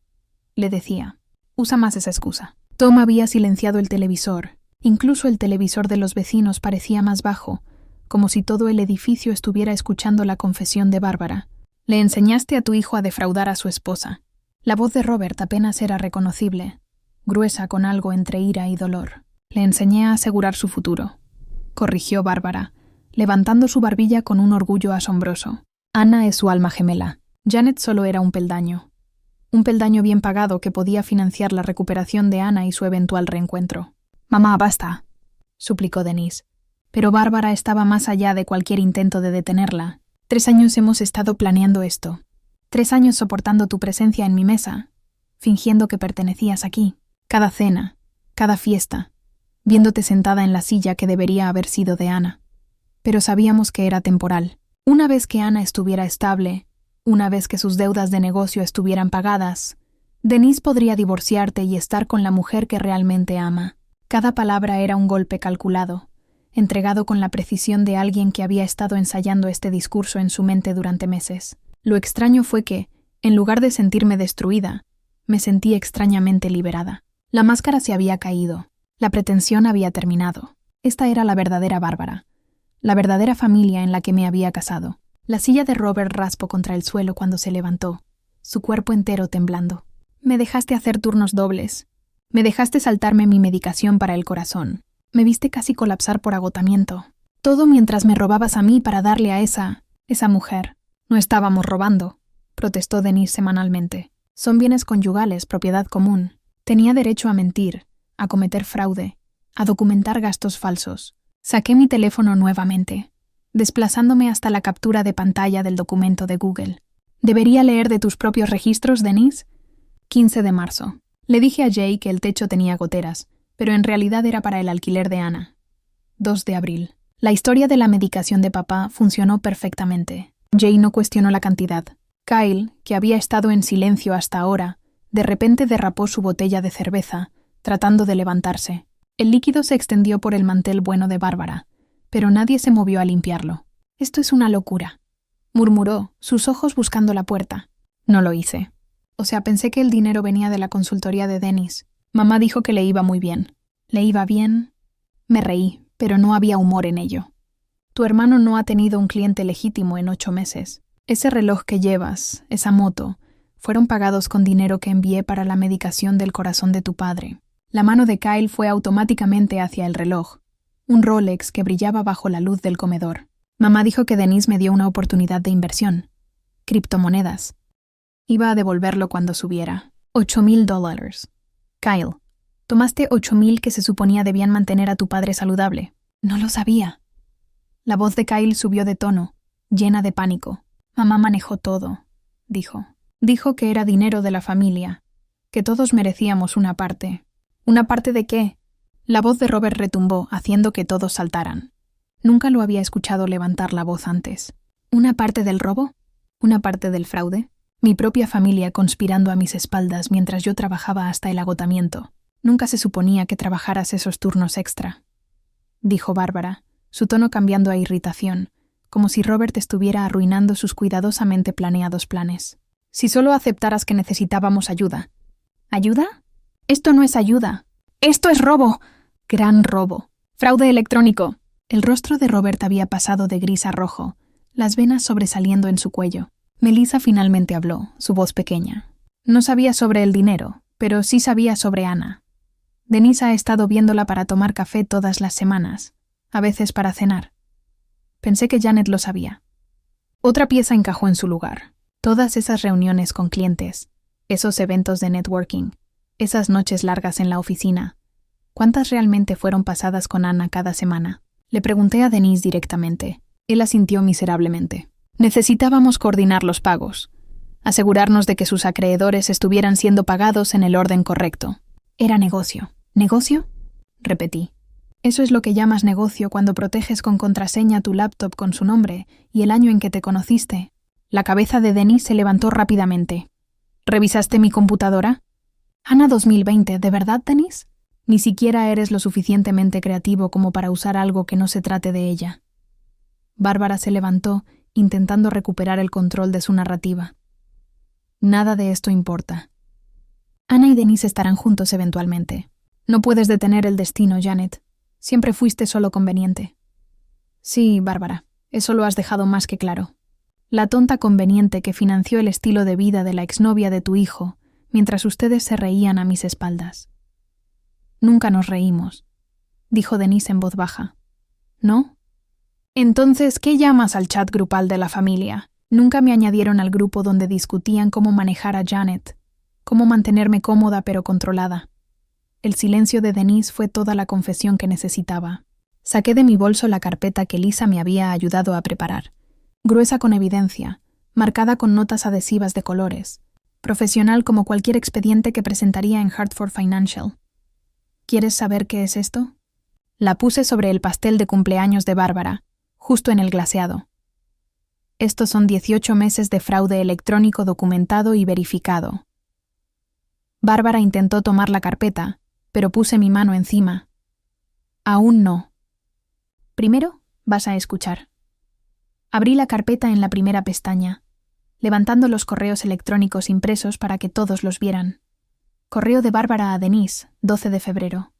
Le decía, usa más esa excusa. Tom había silenciado el televisor. Incluso el televisor de los vecinos parecía más bajo, como si todo el edificio estuviera escuchando la confesión de Bárbara. Le enseñaste a tu hijo a defraudar a su esposa. La voz de Robert apenas era reconocible, gruesa con algo entre ira y dolor. Le enseñé a asegurar su futuro, corrigió Bárbara, levantando su barbilla con un orgullo asombroso. Ana es su alma gemela. Janet solo era un peldaño bien pagado que podía financiar la recuperación de Ana y su eventual reencuentro. «Mamá, basta», suplicó Denise. Pero Bárbara estaba más allá de cualquier intento de detenerla. 3 años hemos estado planeando esto. 3 años soportando tu presencia en mi mesa, fingiendo que pertenecías aquí. Cada cena, cada fiesta, viéndote sentada en la silla que debería haber sido de Ana. Pero sabíamos que era temporal. Una vez que Ana estuviera estable, una vez que sus deudas de negocio estuvieran pagadas, Denise podría divorciarte y estar con la mujer que realmente ama. Cada palabra era un golpe calculado, entregado con la precisión de alguien que había estado ensayando este discurso en su mente durante meses. Lo extraño fue que, en lugar de sentirme destruida, me sentí extrañamente liberada. La máscara se había caído, la pretensión había terminado. Esta era la verdadera Bárbara, la verdadera familia en la que me había casado. La silla de Robert raspó contra el suelo cuando se levantó, su cuerpo entero temblando. Me dejaste hacer turnos dobles. Me dejaste saltarme mi medicación para el corazón. Me viste casi colapsar por agotamiento. Todo mientras me robabas a mí para darle a esa mujer. No estábamos robando, protestó Denise semanalmente. Son bienes conyugales, propiedad común. Tenía derecho a mentir, a cometer fraude, a documentar gastos falsos. Saqué mi teléfono nuevamente, desplazándome hasta la captura de pantalla del documento de Google. ¿Debería leer de tus propios registros, Denise? 15 de marzo. Le dije a Jay que el techo tenía goteras, pero en realidad era para el alquiler de Ana. 2 de abril. La historia de la medicación de papá funcionó perfectamente. Jay no cuestionó la cantidad. Kyle, que había estado en silencio hasta ahora, de repente derrapó su botella de cerveza, tratando de levantarse. El líquido se extendió por el mantel bueno de Bárbara, pero nadie se movió a limpiarlo. «Esto es una locura», murmuró, sus ojos buscando la puerta. No lo hice. O sea, pensé que el dinero venía de la consultoría de Dennis. Mamá dijo que le iba muy bien. ¿Le iba bien? Me reí, pero no había humor en ello. Tu hermano no ha tenido un cliente legítimo en 8 meses. Ese reloj que llevas, esa moto, fueron pagados con dinero que envié para la medicación del corazón de tu padre. La mano de Kyle fue automáticamente hacia el reloj, un Rolex que brillaba bajo la luz del comedor. Mamá dijo que Denise me dio una oportunidad de inversión. Criptomonedas. Iba a devolverlo cuando subiera. $8,000. Kyle, tomaste 8,000 que se suponía debían mantener a tu padre saludable. No lo sabía. La voz de Kyle subió de tono, llena de pánico. Mamá manejó todo, dijo. Dijo que era dinero de la familia, que todos merecíamos una parte. ¿Una parte de qué? La voz de Robert retumbó, haciendo que todos saltaran. Nunca lo había escuchado levantar la voz antes. ¿Una parte del robo? ¿Una parte del fraude? Mi propia familia conspirando a mis espaldas mientras yo trabajaba hasta el agotamiento. Nunca se suponía que trabajaras esos turnos extra, dijo Bárbara, su tono cambiando a irritación, como si Robert estuviera arruinando sus cuidadosamente planeados planes. Si solo aceptaras que necesitábamos ayuda. ¿Ayuda? Esto no es ayuda. ¡Esto es robo! Gran robo. Fraude electrónico. El rostro de Robert había pasado de gris a rojo, las venas sobresaliendo en su cuello. Melissa finalmente habló, su voz pequeña. No sabía sobre el dinero, pero sí sabía sobre Ana. Denise ha estado viéndola para tomar café todas las semanas, a veces para cenar. Pensé que Janet lo sabía. Otra pieza encajó en su lugar. Todas esas reuniones con clientes, esos eventos de networking, esas noches largas en la oficina. ¿Cuántas realmente fueron pasadas con Ana cada semana? Le pregunté a Denise directamente. Él asintió miserablemente. Necesitábamos coordinar los pagos, asegurarnos de que sus acreedores estuvieran siendo pagados en el orden correcto. Era negocio. ¿Negocio? Repetí. Eso es lo que llamas negocio cuando proteges con contraseña tu laptop con su nombre y el año en que te conociste. La cabeza de Denise se levantó rápidamente. ¿Revisaste mi computadora? Ana 2020, ¿de verdad, Denise? Ni siquiera eres lo suficientemente creativo como para usar algo que no se trate de ella. Bárbara se levantó, intentando recuperar el control de su narrativa. Nada de esto importa. Ana y Denise estarán juntos eventualmente. No puedes detener el destino, Janet. Siempre fuiste solo conveniente. Sí, Bárbara, eso lo has dejado más que claro. La tonta conveniente que financió el estilo de vida de la exnovia de tu hijo, mientras ustedes se reían a mis espaldas. Nunca nos reímos, dijo Denise en voz baja. ¿No? Entonces, ¿qué llamas al chat grupal de la familia? Nunca me añadieron al grupo donde discutían cómo manejar a Janet, cómo mantenerme cómoda pero controlada. El silencio de Denise fue toda la confesión que necesitaba. Saqué de mi bolso la carpeta que Lisa me había ayudado a preparar, gruesa con evidencia, marcada con notas adhesivas de colores, profesional como cualquier expediente que presentaría en Hartford Financial. ¿Quieres saber qué es esto? La puse sobre el pastel de cumpleaños de Bárbara, justo en el glaseado. Estos son 18 meses de fraude electrónico documentado y verificado. Bárbara intentó tomar la carpeta, pero puse mi mano encima. Aún no. Primero, vas a escuchar. Abrí la carpeta en la primera pestaña, levantando los correos electrónicos impresos para que todos los vieran. Correo de Bárbara a Denise, 12 de febrero.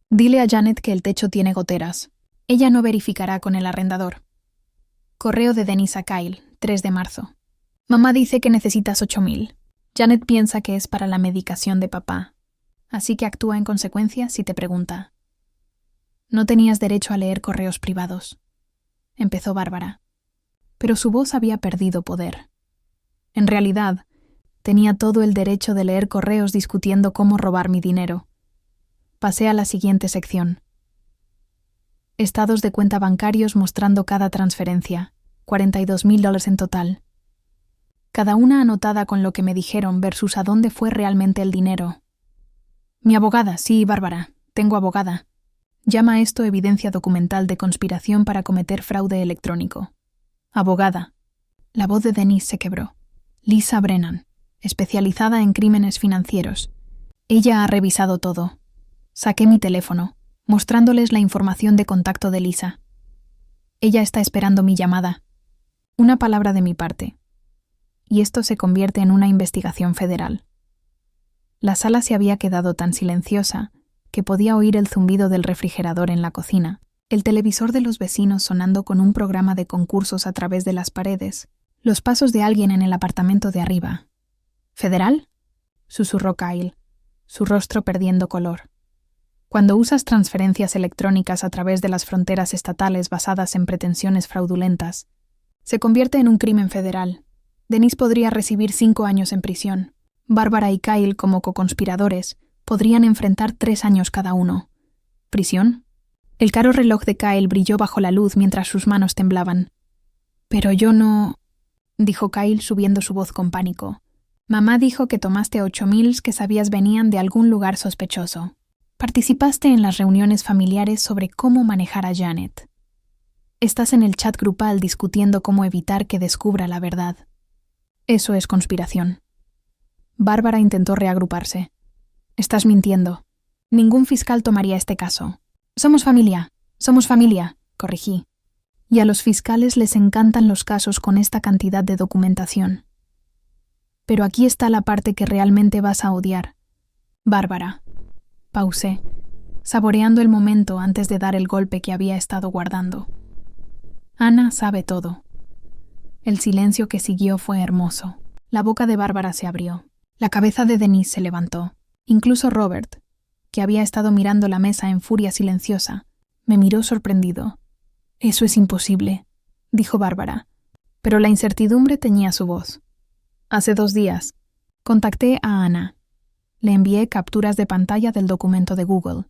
Dile a Janet que el techo tiene goteras. Ella no verificará con el arrendador. Correo de Denise a Kyle, 3 de marzo. Mamá dice que necesitas 8,000. Janet piensa que es para la medicación de papá, así que actúa en consecuencia si te pregunta. No tenías derecho a leer correos privados, empezó Bárbara, pero su voz había perdido poder. En realidad, tenía todo el derecho de leer correos discutiendo cómo robar mi dinero. Pasé a la siguiente sección. Estados de cuenta bancarios mostrando cada transferencia, $42,000 en total. Cada una anotada con lo que me dijeron versus a dónde fue realmente el dinero. Mi abogada, sí, Bárbara, tengo abogada. Llama esto evidencia documental de conspiración para cometer fraude electrónico. Abogada. La voz de Denise se quebró. Lisa Brennan, especializada en crímenes financieros. Ella ha revisado todo. Saqué mi teléfono, mostrándoles la información de contacto de Lisa. Ella está esperando mi llamada. Una palabra de mi parte. Y esto se convierte en una investigación federal. La sala se había quedado tan silenciosa que podía oír el zumbido del refrigerador en la cocina, el televisor de los vecinos sonando con un programa de concursos a través de las paredes, los pasos de alguien en el apartamento de arriba. ¿Federal?, susurró Kyle, su rostro perdiendo color. Cuando usas transferencias electrónicas a través de las fronteras estatales basadas en pretensiones fraudulentas, se convierte en un crimen federal. Denise podría recibir 5 años en prisión. Bárbara y Kyle, como coconspiradores, podrían enfrentar 3 años cada uno. ¿Prisión? El caro reloj de Kyle brilló bajo la luz mientras sus manos temblaban. «Pero yo no», dijo Kyle subiendo su voz con pánico. «Mamá dijo que tomaste 8,000 que sabías venían de algún lugar sospechoso. Participaste en las reuniones familiares sobre cómo manejar a Janet. Estás en el chat grupal discutiendo cómo evitar que descubra la verdad. Eso es conspiración». Bárbara intentó reagruparse. «Estás mintiendo. Ningún fiscal tomaría este caso. Somos familia, corregí. Y a los fiscales les encantan los casos con esta cantidad de documentación. Pero aquí está la parte que realmente vas a odiar. Bárbara». Pausé, saboreando el momento antes de dar el golpe que había estado guardando. Ana sabe todo. El silencio que siguió fue hermoso. La boca de Bárbara se abrió. La cabeza de Denise se levantó. Incluso Robert, que había estado mirando la mesa en furia silenciosa, me miró sorprendido. «Eso es imposible», dijo Bárbara, pero la incertidumbre teñía su voz. «Hace 2 días, contacté a Ana. Le envié capturas de pantalla del documento de Google,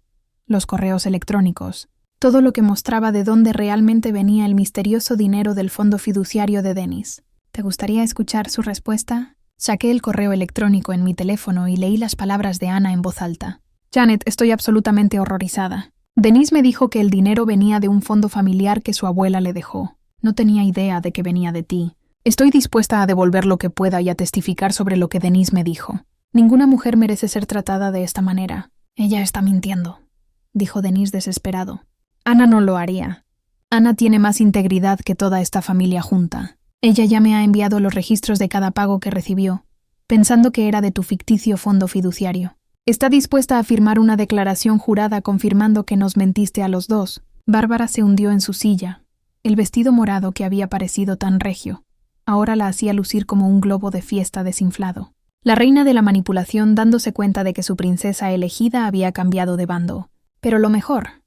los correos electrónicos, todo lo que mostraba de dónde realmente venía el misterioso dinero del fondo fiduciario de Dennis. ¿Te gustaría escuchar su respuesta?» Saqué el correo electrónico en mi teléfono y leí las palabras de Ana en voz alta. «Janet, estoy absolutamente horrorizada. Denise me dijo que el dinero venía de un fondo familiar que su abuela le dejó. No tenía idea de que venía de ti. Estoy dispuesta a devolver lo que pueda y a testificar sobre lo que Denise me dijo. Ninguna mujer merece ser tratada de esta manera. Ella está mintiendo», dijo Denise desesperado. «Ana no lo haría. Ana tiene más integridad que toda esta familia junta. Ella ya me ha enviado los registros de cada pago que recibió, pensando que era de tu ficticio fondo fiduciario. Está dispuesta a firmar una declaración jurada confirmando que nos mentiste a los dos». Bárbara se hundió en su silla. El vestido morado que había parecido tan regio ahora la hacía lucir como un globo de fiesta desinflado. La reina de la manipulación dándose cuenta de que su princesa elegida había cambiado de bando. Pero lo mejor,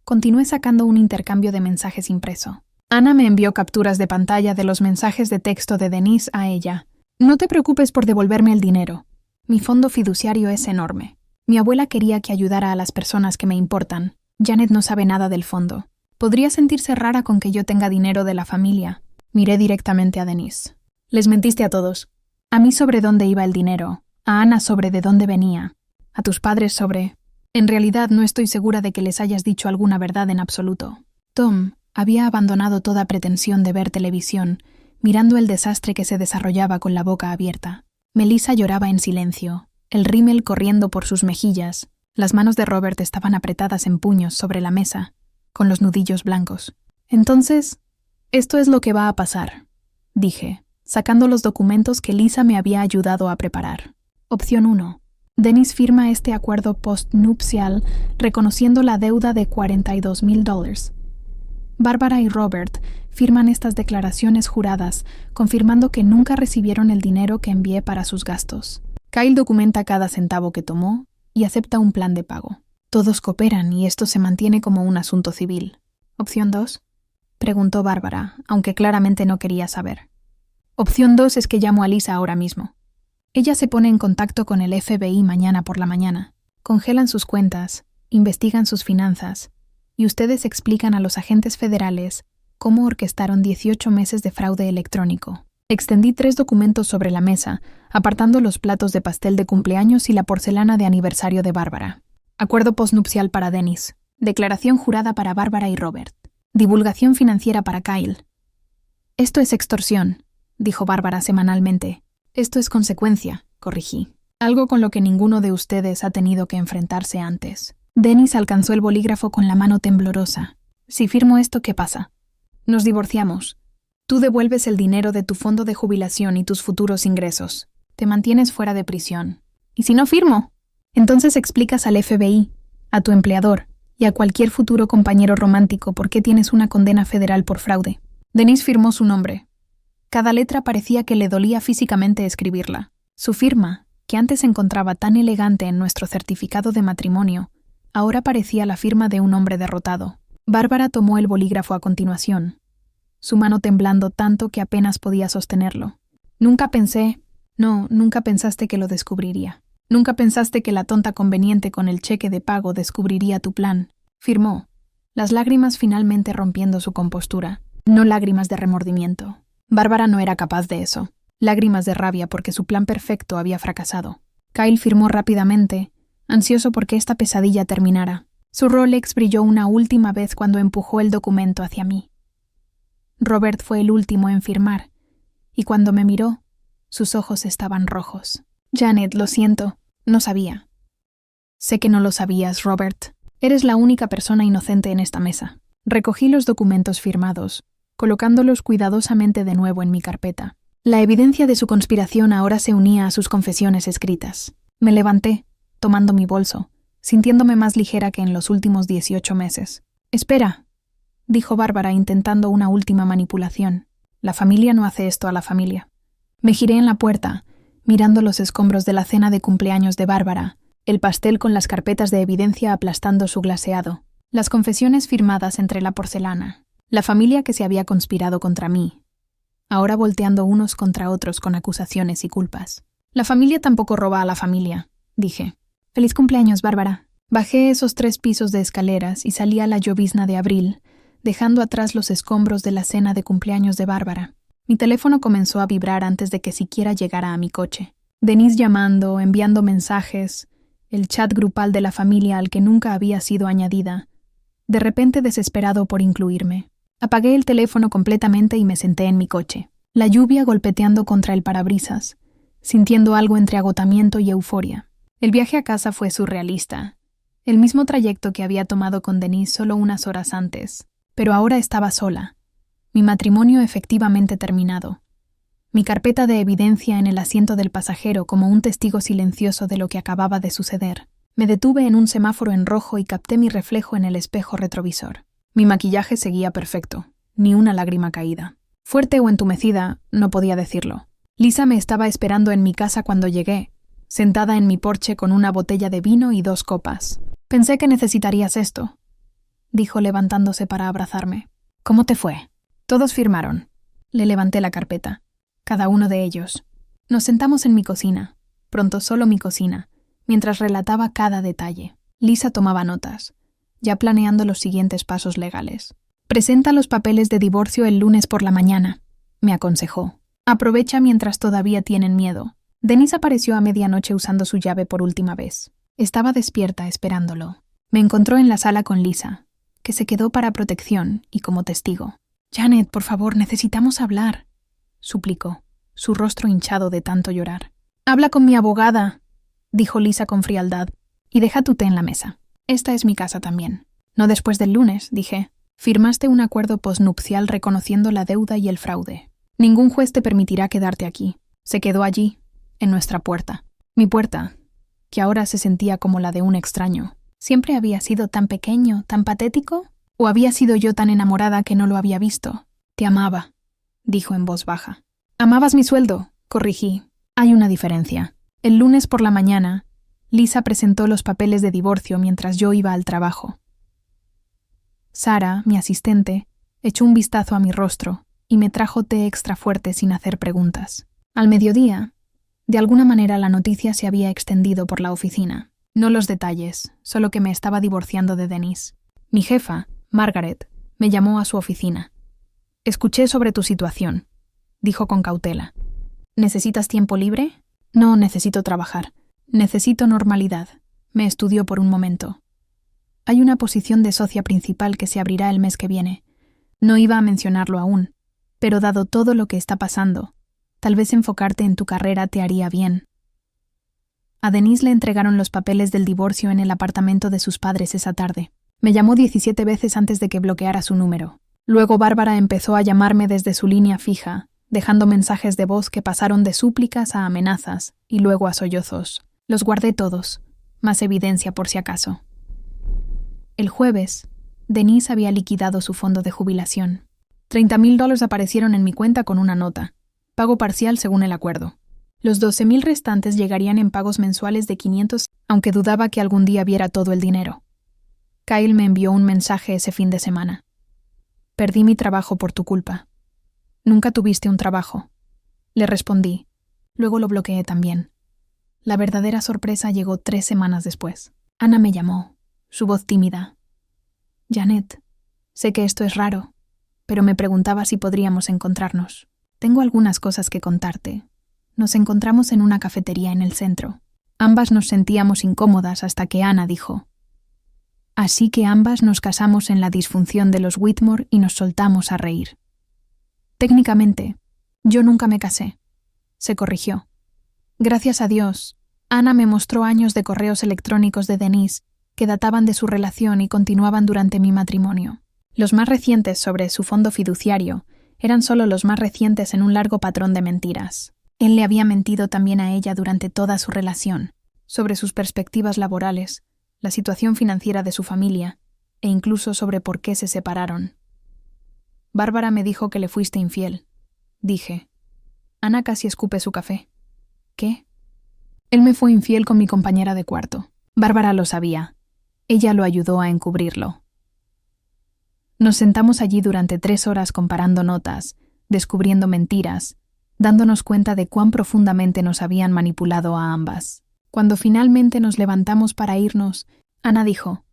continué sacando un intercambio de mensajes impreso. Ana me envió capturas de pantalla de los mensajes de texto de Denise a ella. «No te preocupes por devolverme el dinero. Mi fondo fiduciario es enorme. Mi abuela quería que ayudara a las personas que me importan. Janet no sabe nada del fondo. Podría sentirse rara con que yo tenga dinero de la familia». Miré directamente a Denise. «Les mentiste a todos. A mí sobre dónde iba el dinero, a Ana sobre de dónde venía, a tus padres sobre... En realidad no estoy segura de que les hayas dicho alguna verdad en absoluto». Tom había abandonado toda pretensión de ver televisión, mirando el desastre que se desarrollaba con la boca abierta. Melissa lloraba en silencio, el rímel corriendo por sus mejillas. Las manos de Robert estaban apretadas en puños sobre la mesa, con los nudillos blancos. «Entonces, esto es lo que va a pasar», dije, sacando los documentos que Lisa me había ayudado a preparar. Opción 1. Dennis firma este acuerdo postnupcial reconociendo la deuda de $42,000. Bárbara y Robert firman estas declaraciones juradas, confirmando que nunca recibieron el dinero que envié para sus gastos. Kyle documenta cada centavo que tomó y acepta un plan de pago. Todos cooperan y esto se mantiene como un asunto civil. Opción 2. Preguntó Bárbara, aunque claramente no quería saber. Opción 2 es que llamo a Lisa ahora mismo. Ella se pone en contacto con el FBI mañana por la mañana. Congelan sus cuentas, investigan sus finanzas, y ustedes explican a los agentes federales cómo orquestaron 18 meses de fraude electrónico. Extendí 3 documentos sobre la mesa, apartando los platos de pastel de cumpleaños y la porcelana de aniversario de Bárbara. Acuerdo postnupcial para Dennis. Declaración jurada para Bárbara y Robert. Divulgación financiera para Kyle. «Esto es extorsión», dijo Bárbara semanalmente. «Esto es consecuencia», corregí. «Algo con lo que ninguno de ustedes ha tenido que enfrentarse antes». Dennis alcanzó el bolígrafo con la mano temblorosa. «Si firmo esto, ¿qué pasa?» «Nos divorciamos. Tú devuelves el dinero de tu fondo de jubilación y tus futuros ingresos. Te mantienes fuera de prisión. ¿Y si no firmo?» «Entonces explicas al FBI a tu empleador y a cualquier futuro compañero romántico por qué tienes una condena federal por fraude. Denise firmó su nombre. Cada letra parecía que le dolía físicamente escribirla. Su firma, que antes se encontraba tan elegante en nuestro certificado de matrimonio, ahora parecía la firma de un hombre derrotado. Bárbara tomó el bolígrafo a continuación, su mano temblando tanto que apenas podía sostenerlo. Nunca pensaste que lo descubriría. Nunca pensaste que la tonta conveniente con el cheque de pago descubriría tu plan. Firmó, las lágrimas finalmente rompiendo su compostura. No lágrimas de remordimiento. Bárbara no era capaz de eso. Lágrimas de rabia porque su plan perfecto había fracasado. Kyle firmó rápidamente, ansioso porque esta pesadilla terminara. Su Rolex brilló una última vez cuando empujó el documento hacia mí. Robert fue el último en firmar, y cuando me miró, sus ojos estaban rojos. Janet, lo siento, no sabía. Sé que no lo sabías, Robert. Eres la única persona inocente en esta mesa. Recogí los documentos firmados, colocándolos cuidadosamente de nuevo en mi carpeta. La evidencia de su conspiración ahora se unía a sus confesiones escritas. Me levanté, tomando mi bolso, sintiéndome más ligera que en los últimos 18 meses. «Espera», dijo Bárbara intentando una última manipulación. La familia no hace esto a la familia. Me giré en la puerta, mirando los escombros de la cena de cumpleaños de Bárbara, el pastel con las carpetas de evidencia aplastando su glaseado, las confesiones firmadas entre la porcelana, la familia que se había conspirado contra mí, ahora volteando unos contra otros con acusaciones y culpas. La familia tampoco roba a la familia, dije. «Feliz cumpleaños, Bárbara». Bajé esos 3 pisos de escaleras y salí a la llovizna de abril, dejando atrás los escombros de la cena de cumpleaños de Bárbara. Mi teléfono comenzó a vibrar antes de que siquiera llegara a mi coche. Denise llamando, enviando mensajes, el chat grupal de la familia al que nunca había sido añadida, de repente desesperado por incluirme. Apagué el teléfono completamente y me senté en mi coche, la lluvia golpeteando contra el parabrisas, sintiendo algo entre agotamiento y euforia. El viaje a casa fue surrealista, el mismo trayecto que había tomado con Denise solo unas horas antes, pero ahora estaba sola, mi matrimonio efectivamente terminado, mi carpeta de evidencia en el asiento del pasajero como un testigo silencioso de lo que acababa de suceder. Me detuve en un semáforo en rojo y capté mi reflejo en el espejo retrovisor. Mi maquillaje seguía perfecto, ni una lágrima caída. Fuerte o entumecida, no podía decirlo. Lisa me estaba esperando en mi casa cuando llegué, sentada en mi porche con una botella de vino y 2 copas. «Pensé que necesitarías esto», dijo levantándose para abrazarme. «¿Cómo te fue?» «Todos firmaron». Le levanté la carpeta. Cada uno de ellos. Nos sentamos en mi cocina, pronto solo mi cocina, mientras relataba cada detalle. Lisa tomaba notas, ya planeando los siguientes pasos legales. «Presenta los papeles de divorcio el lunes por la mañana», me aconsejó. «Aprovecha mientras todavía tienen miedo». Denise apareció a medianoche usando su llave por última vez. Estaba despierta esperándolo. Me encontró en la sala con Lisa, que se quedó para protección y como testigo. «Janet, por favor, necesitamos hablar», suplicó, su rostro hinchado de tanto llorar. «Habla con mi abogada», dijo Lisa con frialdad, «y deja tu té en la mesa. Esta es mi casa también». «No después del lunes», dije. «Firmaste un acuerdo posnupcial reconociendo la deuda y el fraude. Ningún juez te permitirá quedarte aquí». Se quedó allí, en nuestra puerta. Mi puerta, que ahora se sentía como la de un extraño. ¿Siempre había sido tan pequeño, tan patético? ¿O había sido yo tan enamorada que no lo había visto? «Te amaba», dijo en voz baja. «Amabas mi sueldo», corrigí. «Hay una diferencia». El lunes por la mañana, Lisa presentó los papeles de divorcio mientras yo iba al trabajo. Sara, mi asistente, echó un vistazo a mi rostro y me trajo té extra fuerte sin hacer preguntas. Al mediodía, de alguna manera la noticia se había extendido por la oficina. No los detalles, solo que me estaba divorciando de Denise. Mi jefa, Margaret, me llamó a su oficina. «Escuché sobre tu situación», dijo con cautela. «¿Necesitas tiempo libre?» «No, necesito trabajar. Necesito normalidad». Me estudió por un momento. «Hay una posición de socia principal que se abrirá el mes que viene. No iba a mencionarlo aún, pero dado todo lo que está pasando, tal vez enfocarte en tu carrera te haría bien». A Denise le entregaron los papeles del divorcio en el apartamento de sus padres esa tarde. Me llamó 17 veces antes de que bloqueara su número. Luego Bárbara empezó a llamarme desde su línea fija, dejando mensajes de voz que pasaron de súplicas a amenazas y luego a sollozos. Los guardé todos, más evidencia por si acaso. El jueves, Denise había liquidado su fondo de jubilación. $30,000 aparecieron en mi cuenta con una nota. Pago parcial según el acuerdo. Los 12,000 restantes llegarían en pagos mensuales de 500, aunque dudaba que algún día viera todo el dinero. Kyle me envió un mensaje ese fin de semana. Perdí mi trabajo por tu culpa. Nunca tuviste un trabajo. Le respondí. Luego lo bloqueé también. La verdadera sorpresa llegó 3 semanas después. Ana me llamó, su voz tímida. Janet, sé que esto es raro, pero me preguntaba si podríamos encontrarnos. Tengo algunas cosas que contarte. Nos encontramos en una cafetería en el centro. Ambas nos sentíamos incómodas hasta que Ana dijo: Así que ambas nos casamos en la disfunción de los Whitmore y nos soltamos a reír. Técnicamente, yo nunca me casé. Se corrigió. Gracias a Dios, Ana me mostró años de correos electrónicos de Denise que databan de su relación y continuaban durante mi matrimonio. Los más recientes sobre su fondo fiduciario eran solo los más recientes en un largo patrón de mentiras. Él le había mentido también a ella durante toda su relación, sobre sus perspectivas laborales, la situación financiera de su familia, e incluso sobre por qué se separaron. Bárbara me dijo que le fuiste infiel. Dije. Ana casi escupe su café. ¿Qué? Él me fue infiel con mi compañera de cuarto. Bárbara lo sabía. Ella lo ayudó a encubrirlo. Nos sentamos allí durante 3 horas comparando notas, descubriendo mentiras, dándonos cuenta de cuán profundamente nos habían manipulado a ambas. Cuando finalmente nos levantamos para irnos, Ana dijo: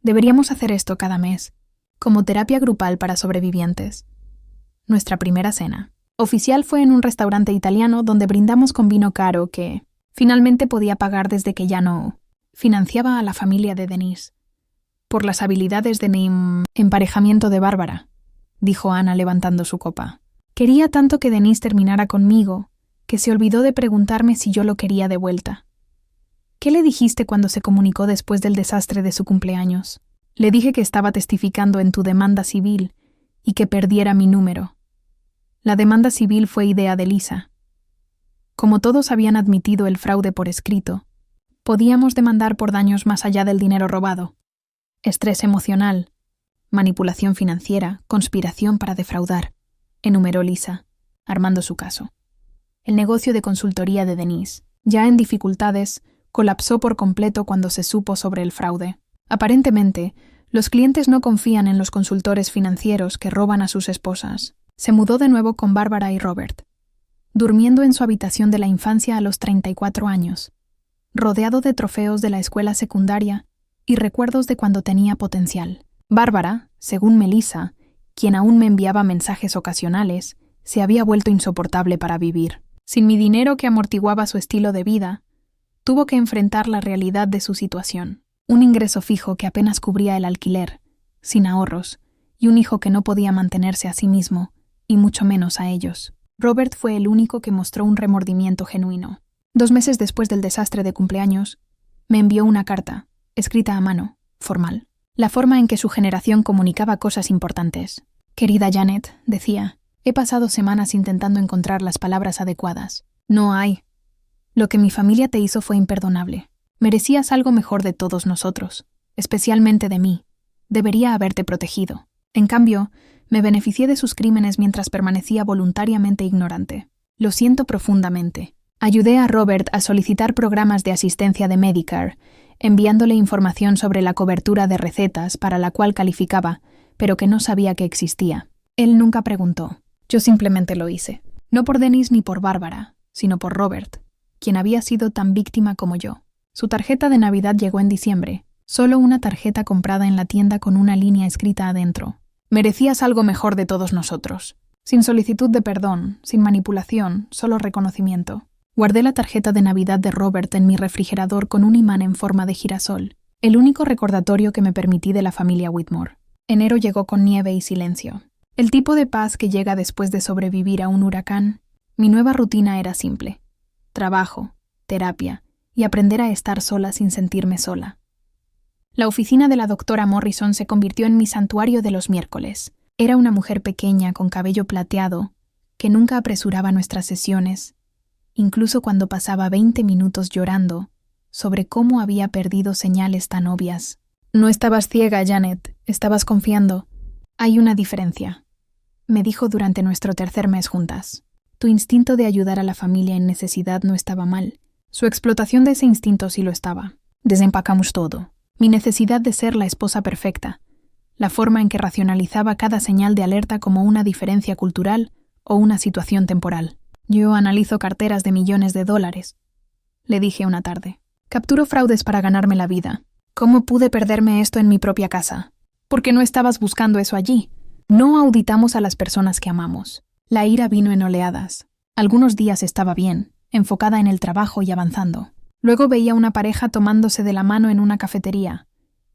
deberíamos hacer esto cada mes, como terapia grupal para sobrevivientes. Nuestra primera cena oficial fue en un restaurante italiano donde brindamos con vino caro que finalmente podía pagar desde que ya no financiaba a la familia de Denise. Por las habilidades de emparejamiento de Bárbara, dijo Ana levantando su copa. Quería tanto que Denise terminara conmigo, que se olvidó de preguntarme si yo lo quería de vuelta. ¿Qué le dijiste cuando se comunicó después del desastre de su cumpleaños? Le dije que estaba testificando en tu demanda civil y que perdiera mi número. La demanda civil fue idea de Lisa. Como todos habían admitido el fraude por escrito, podíamos demandar por daños más allá del dinero robado. Estrés emocional, manipulación financiera, conspiración para defraudar, enumeró Lisa, armando su caso. El negocio de consultoría de Denise, ya en dificultades, colapsó por completo cuando se supo sobre el fraude. Aparentemente, los clientes no confían en los consultores financieros que roban a sus esposas. Se mudó de nuevo con Bárbara y Robert, durmiendo en su habitación de la infancia a los 34 años, rodeado de trofeos de la escuela secundaria y recuerdos de cuando tenía potencial. Bárbara, según Melissa, quien aún me enviaba mensajes ocasionales, se había vuelto insoportable para vivir. Sin mi dinero que amortiguaba su estilo de vida, tuvo que enfrentar la realidad de su situación. Un ingreso fijo que apenas cubría el alquiler, sin ahorros, y un hijo que no podía mantenerse a sí mismo, y mucho menos a ellos. Robert fue el único que mostró un remordimiento genuino. 2 meses después del desastre de cumpleaños, me envió una carta, escrita a mano, formal. La forma en que su generación comunicaba cosas importantes. Querida Janet, decía, he pasado semanas intentando encontrar las palabras adecuadas. No hay. Lo que mi familia te hizo fue imperdonable. Merecías algo mejor de todos nosotros, especialmente de mí. Debería haberte protegido. En cambio, me beneficié de sus crímenes mientras permanecía voluntariamente ignorante. Lo siento profundamente. Ayudé a Robert a solicitar programas de asistencia de Medicare, enviándole información sobre la cobertura de recetas para la cual calificaba, pero que no sabía que existía. Él nunca preguntó. Yo simplemente lo hice. No por Denise ni por Bárbara, sino por Robert, quien había sido tan víctima como yo. Su tarjeta de Navidad llegó en diciembre. Solo una tarjeta comprada en la tienda con una línea escrita adentro. Merecías algo mejor de todos nosotros. Sin solicitud de perdón, sin manipulación, solo reconocimiento. Guardé la tarjeta de Navidad de Robert en mi refrigerador con un imán en forma de girasol, el único recordatorio que me permití de la familia Whitmore. Enero llegó con nieve y silencio. El tipo de paz que llega después de sobrevivir a un huracán. Mi nueva rutina era simple. Trabajo, terapia y aprender a estar sola sin sentirme sola. La oficina de la doctora Morrison se convirtió en mi santuario de los miércoles. Era una mujer pequeña con cabello plateado, que nunca apresuraba nuestras sesiones, incluso cuando pasaba 20 minutos llorando sobre cómo había perdido señales tan obvias. No estabas ciega, Janet, estabas confiando. Hay una diferencia, me dijo durante nuestro tercer mes juntas. Tu instinto de ayudar a la familia en necesidad no estaba mal. Su explotación de ese instinto sí lo estaba. Desempacamos todo. Mi necesidad de ser la esposa perfecta. La forma en que racionalizaba cada señal de alerta como una diferencia cultural o una situación temporal. Yo analizo carteras de millones de dólares, le dije una tarde. Capturo fraudes para ganarme la vida. ¿Cómo pude perderme esto en mi propia casa? Porque no estabas buscando eso allí. No auditamos a las personas que amamos. La ira vino en oleadas. Algunos días estaba bien, enfocada en el trabajo y avanzando. Luego veía una pareja tomándose de la mano en una cafetería,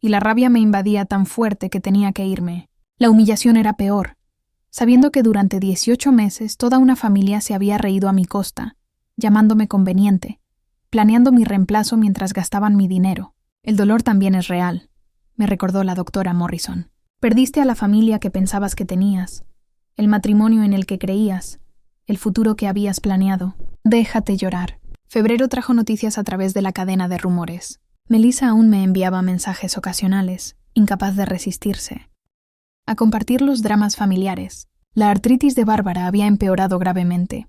y la rabia me invadía tan fuerte que tenía que irme. La humillación era peor, sabiendo que durante 18 meses toda una familia se había reído a mi costa, llamándome conveniente, planeando mi reemplazo mientras gastaban mi dinero. El dolor también es real, me recordó la doctora Morrison. Perdiste a la familia que pensabas que tenías, el matrimonio en el que creías, el futuro que habías planeado. Déjate llorar. Febrero trajo noticias a través de la cadena de rumores. Melissa aún me enviaba mensajes ocasionales, incapaz de resistirse a compartir los dramas familiares. La artritis de Bárbara había empeorado gravemente.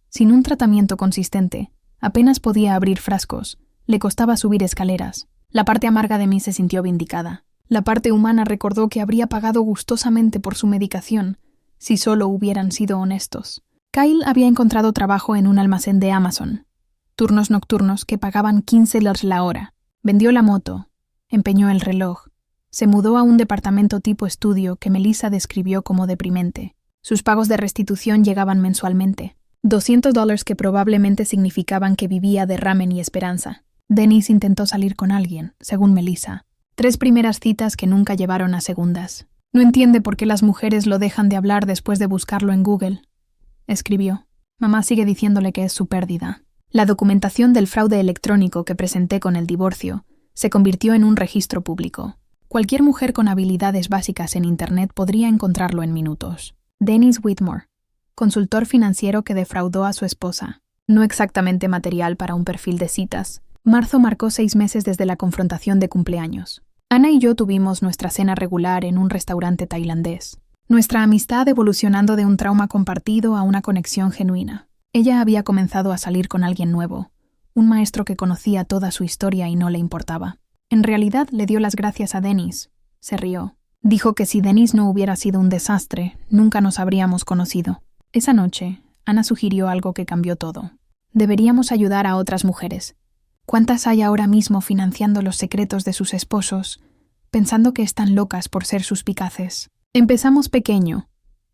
Sin un tratamiento consistente, apenas podía abrir frascos, le costaba subir escaleras. La parte amarga de mí se sintió vindicada. La parte humana recordó que habría pagado gustosamente por su medicación, si solo hubieran sido honestos. Kyle había encontrado trabajo en un almacén de Amazon. Turnos nocturnos que pagaban $15 la hora. Vendió la moto, empeñó el reloj. Se mudó a un departamento tipo estudio que Melissa describió como deprimente. Sus pagos de restitución llegaban mensualmente. $200 que probablemente significaban que vivía de ramen y esperanza. Dennis intentó salir con alguien, según Melissa. 3 primeras citas que nunca llevaron a segundas. No entiende por qué las mujeres lo dejan de hablar después de buscarlo en Google, escribió. Mamá sigue diciéndole que es su pérdida. La documentación del fraude electrónico que presenté con el divorcio se convirtió en un registro público. Cualquier mujer con habilidades básicas en Internet podría encontrarlo en minutos. Dennis Whitmore, consultor financiero que defraudó a su esposa. No exactamente material para un perfil de citas. Marzo marcó 6 meses desde la confrontación de cumpleaños. Ana y yo tuvimos nuestra cena regular en un restaurante tailandés. Nuestra amistad evolucionando de un trauma compartido a una conexión genuina. Ella había comenzado a salir con alguien nuevo, un maestro que conocía toda su historia y no le importaba. En realidad le dio las gracias a Dennis. Se rió. Dijo que si Dennis no hubiera sido un desastre, nunca nos habríamos conocido. Esa noche, Ana sugirió algo que cambió todo. Deberíamos ayudar a otras mujeres. ¿Cuántas hay ahora mismo financiando los secretos de sus esposos, pensando que están locas por ser suspicaces? Empezamos pequeño.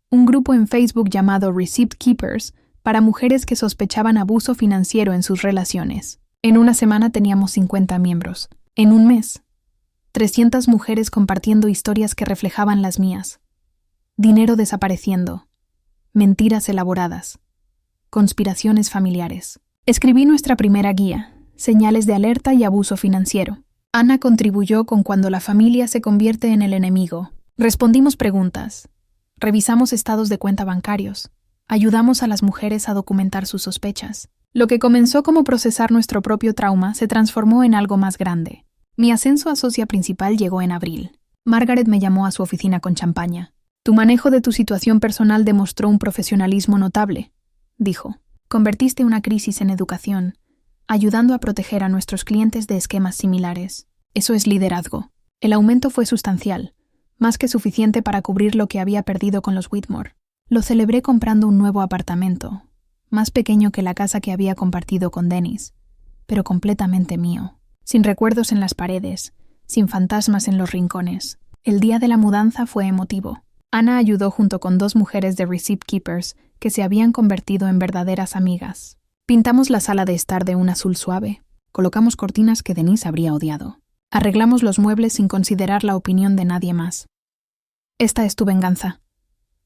Un grupo en Facebook llamado Receipt Keepers para mujeres que sospechaban abuso financiero en sus relaciones. En una semana teníamos 50 miembros. En un mes, 300 mujeres compartiendo historias que reflejaban las mías. Dinero desapareciendo. Mentiras elaboradas. Conspiraciones familiares. Escribí nuestra primera guía, Señales de alerta y abuso financiero. Ana contribuyó con Cuando la familia se convierte en el enemigo. Respondimos preguntas. Revisamos estados de cuenta bancarios. Ayudamos a las mujeres a documentar sus sospechas. Lo que comenzó como procesar nuestro propio trauma se transformó en algo más grande. Mi ascenso a socia principal llegó en abril. Margaret me llamó a su oficina con champaña. Tu manejo de tu situación personal demostró un profesionalismo notable, dijo. Convertiste una crisis en educación, ayudando a proteger a nuestros clientes de esquemas similares. Eso es liderazgo. El aumento fue sustancial, más que suficiente para cubrir lo que había perdido con los Whitmore. Lo celebré comprando un nuevo apartamento, más pequeño que la casa que había compartido con Dennis, pero completamente mío, sin recuerdos en las paredes, sin fantasmas en los rincones. El día de la mudanza fue emotivo. Ana ayudó junto con 2 mujeres de Receipt Keepers que se habían convertido en verdaderas amigas. Pintamos la sala de estar de un azul suave. Colocamos cortinas que Denise habría odiado. Arreglamos los muebles sin considerar la opinión de nadie más. Esta es tu venganza,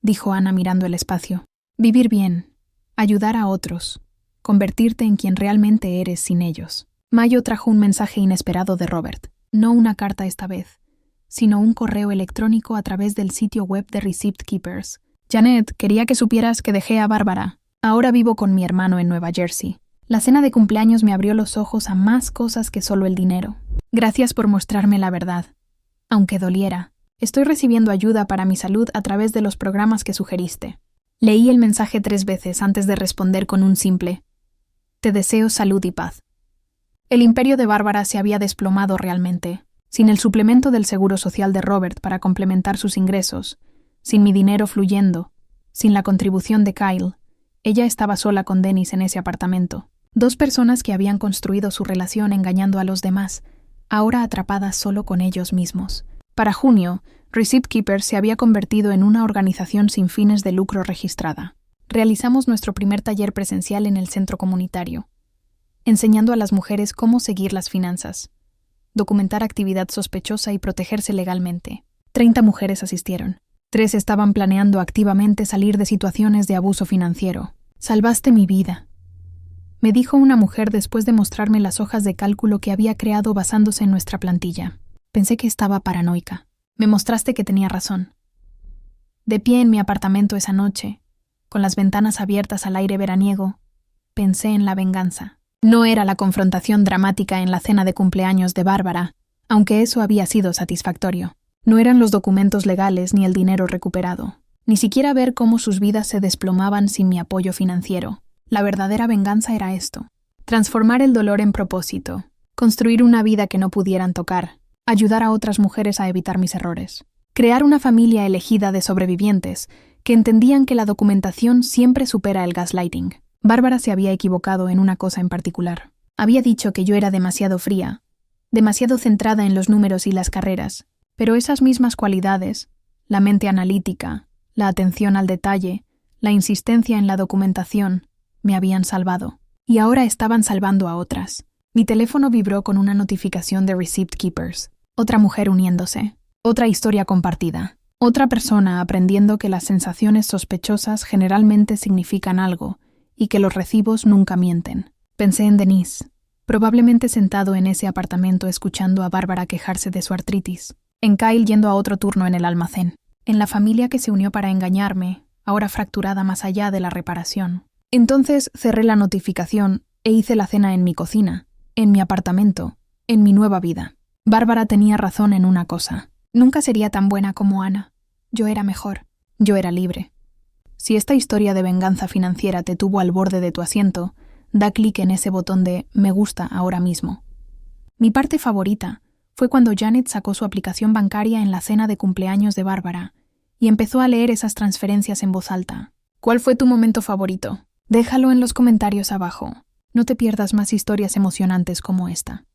dijo Ana mirando el espacio. Vivir bien, ayudar a otros, convertirte en quien realmente eres sin ellos. Mayo trajo un mensaje inesperado de Robert. No una carta esta vez, sino un correo electrónico a través del sitio web de Receipt Keepers. Janet, quería que supieras que dejé a Bárbara. Ahora vivo con mi hermano en Nueva Jersey. La cena de cumpleaños me abrió los ojos a más cosas que solo el dinero. Gracias por mostrarme la verdad. Aunque doliera, estoy recibiendo ayuda para mi salud a través de los programas que sugeriste. Leí el mensaje 3 veces antes de responder con un simple: te deseo salud y paz. El imperio de Bárbara se había desplomado realmente. Sin el suplemento del seguro social de Robert para complementar sus ingresos, sin mi dinero fluyendo, sin la contribución de Kyle, ella estaba sola con Dennis en ese apartamento. 2 personas que habían construido su relación engañando a los demás, ahora atrapadas solo con ellos mismos. Para junio, Receipt Keepers se había convertido en una organización sin fines de lucro registrada. Realizamos nuestro primer taller presencial en el centro comunitario, enseñando a las mujeres cómo seguir las finanzas, documentar actividad sospechosa y protegerse legalmente. 30 mujeres asistieron. 3 estaban planeando activamente salir de situaciones de abuso financiero. «Salvaste mi vida», me dijo una mujer después de mostrarme las hojas de cálculo que había creado basándose en nuestra plantilla. Pensé que estaba paranoica. Me mostraste que tenía razón. De pie en mi apartamento esa noche, con las ventanas abiertas al aire veraniego, pensé en la venganza. No era la confrontación dramática en la cena de cumpleaños de Bárbara, aunque eso había sido satisfactorio. No eran los documentos legales ni el dinero recuperado, ni siquiera ver cómo sus vidas se desplomaban sin mi apoyo financiero. La verdadera venganza era esto: transformar el dolor en propósito, construir una vida que no pudieran tocar, ayudar a otras mujeres a evitar mis errores, crear una familia elegida de sobrevivientes que entendían que la documentación siempre supera el gaslighting. Bárbara se había equivocado en una cosa en particular. Había dicho que yo era demasiado fría, demasiado centrada en los números y las carreras, pero esas mismas cualidades, la mente analítica, la atención al detalle, la insistencia en la documentación, me habían salvado. Y ahora estaban salvando a otras. Mi teléfono vibró con una notificación de Receipt Keepers. Otra mujer uniéndose. Otra historia compartida. Otra persona aprendiendo que las sensaciones sospechosas generalmente significan algo y que los recibos nunca mienten. Pensé en Denise, probablemente sentado en ese apartamento escuchando a Bárbara quejarse de su artritis. En Kyle yendo a otro turno en el almacén. En la familia que se unió para engañarme, ahora fracturada más allá de la reparación. Entonces cerré la notificación e hice la cena en mi cocina, en mi apartamento, en mi nueva vida. Bárbara tenía razón en una cosa. Nunca sería tan buena como Ana. Yo era mejor. Yo era libre. Si esta historia de venganza financiera te tuvo al borde de tu asiento, da clic en ese botón de «Me gusta» ahora mismo. Mi parte favorita fue cuando Janet sacó su aplicación bancaria en la cena de cumpleaños de Bárbara y empezó a leer esas transferencias en voz alta. ¿Cuál fue tu momento favorito? Déjalo en los comentarios abajo. No te pierdas más historias emocionantes como esta.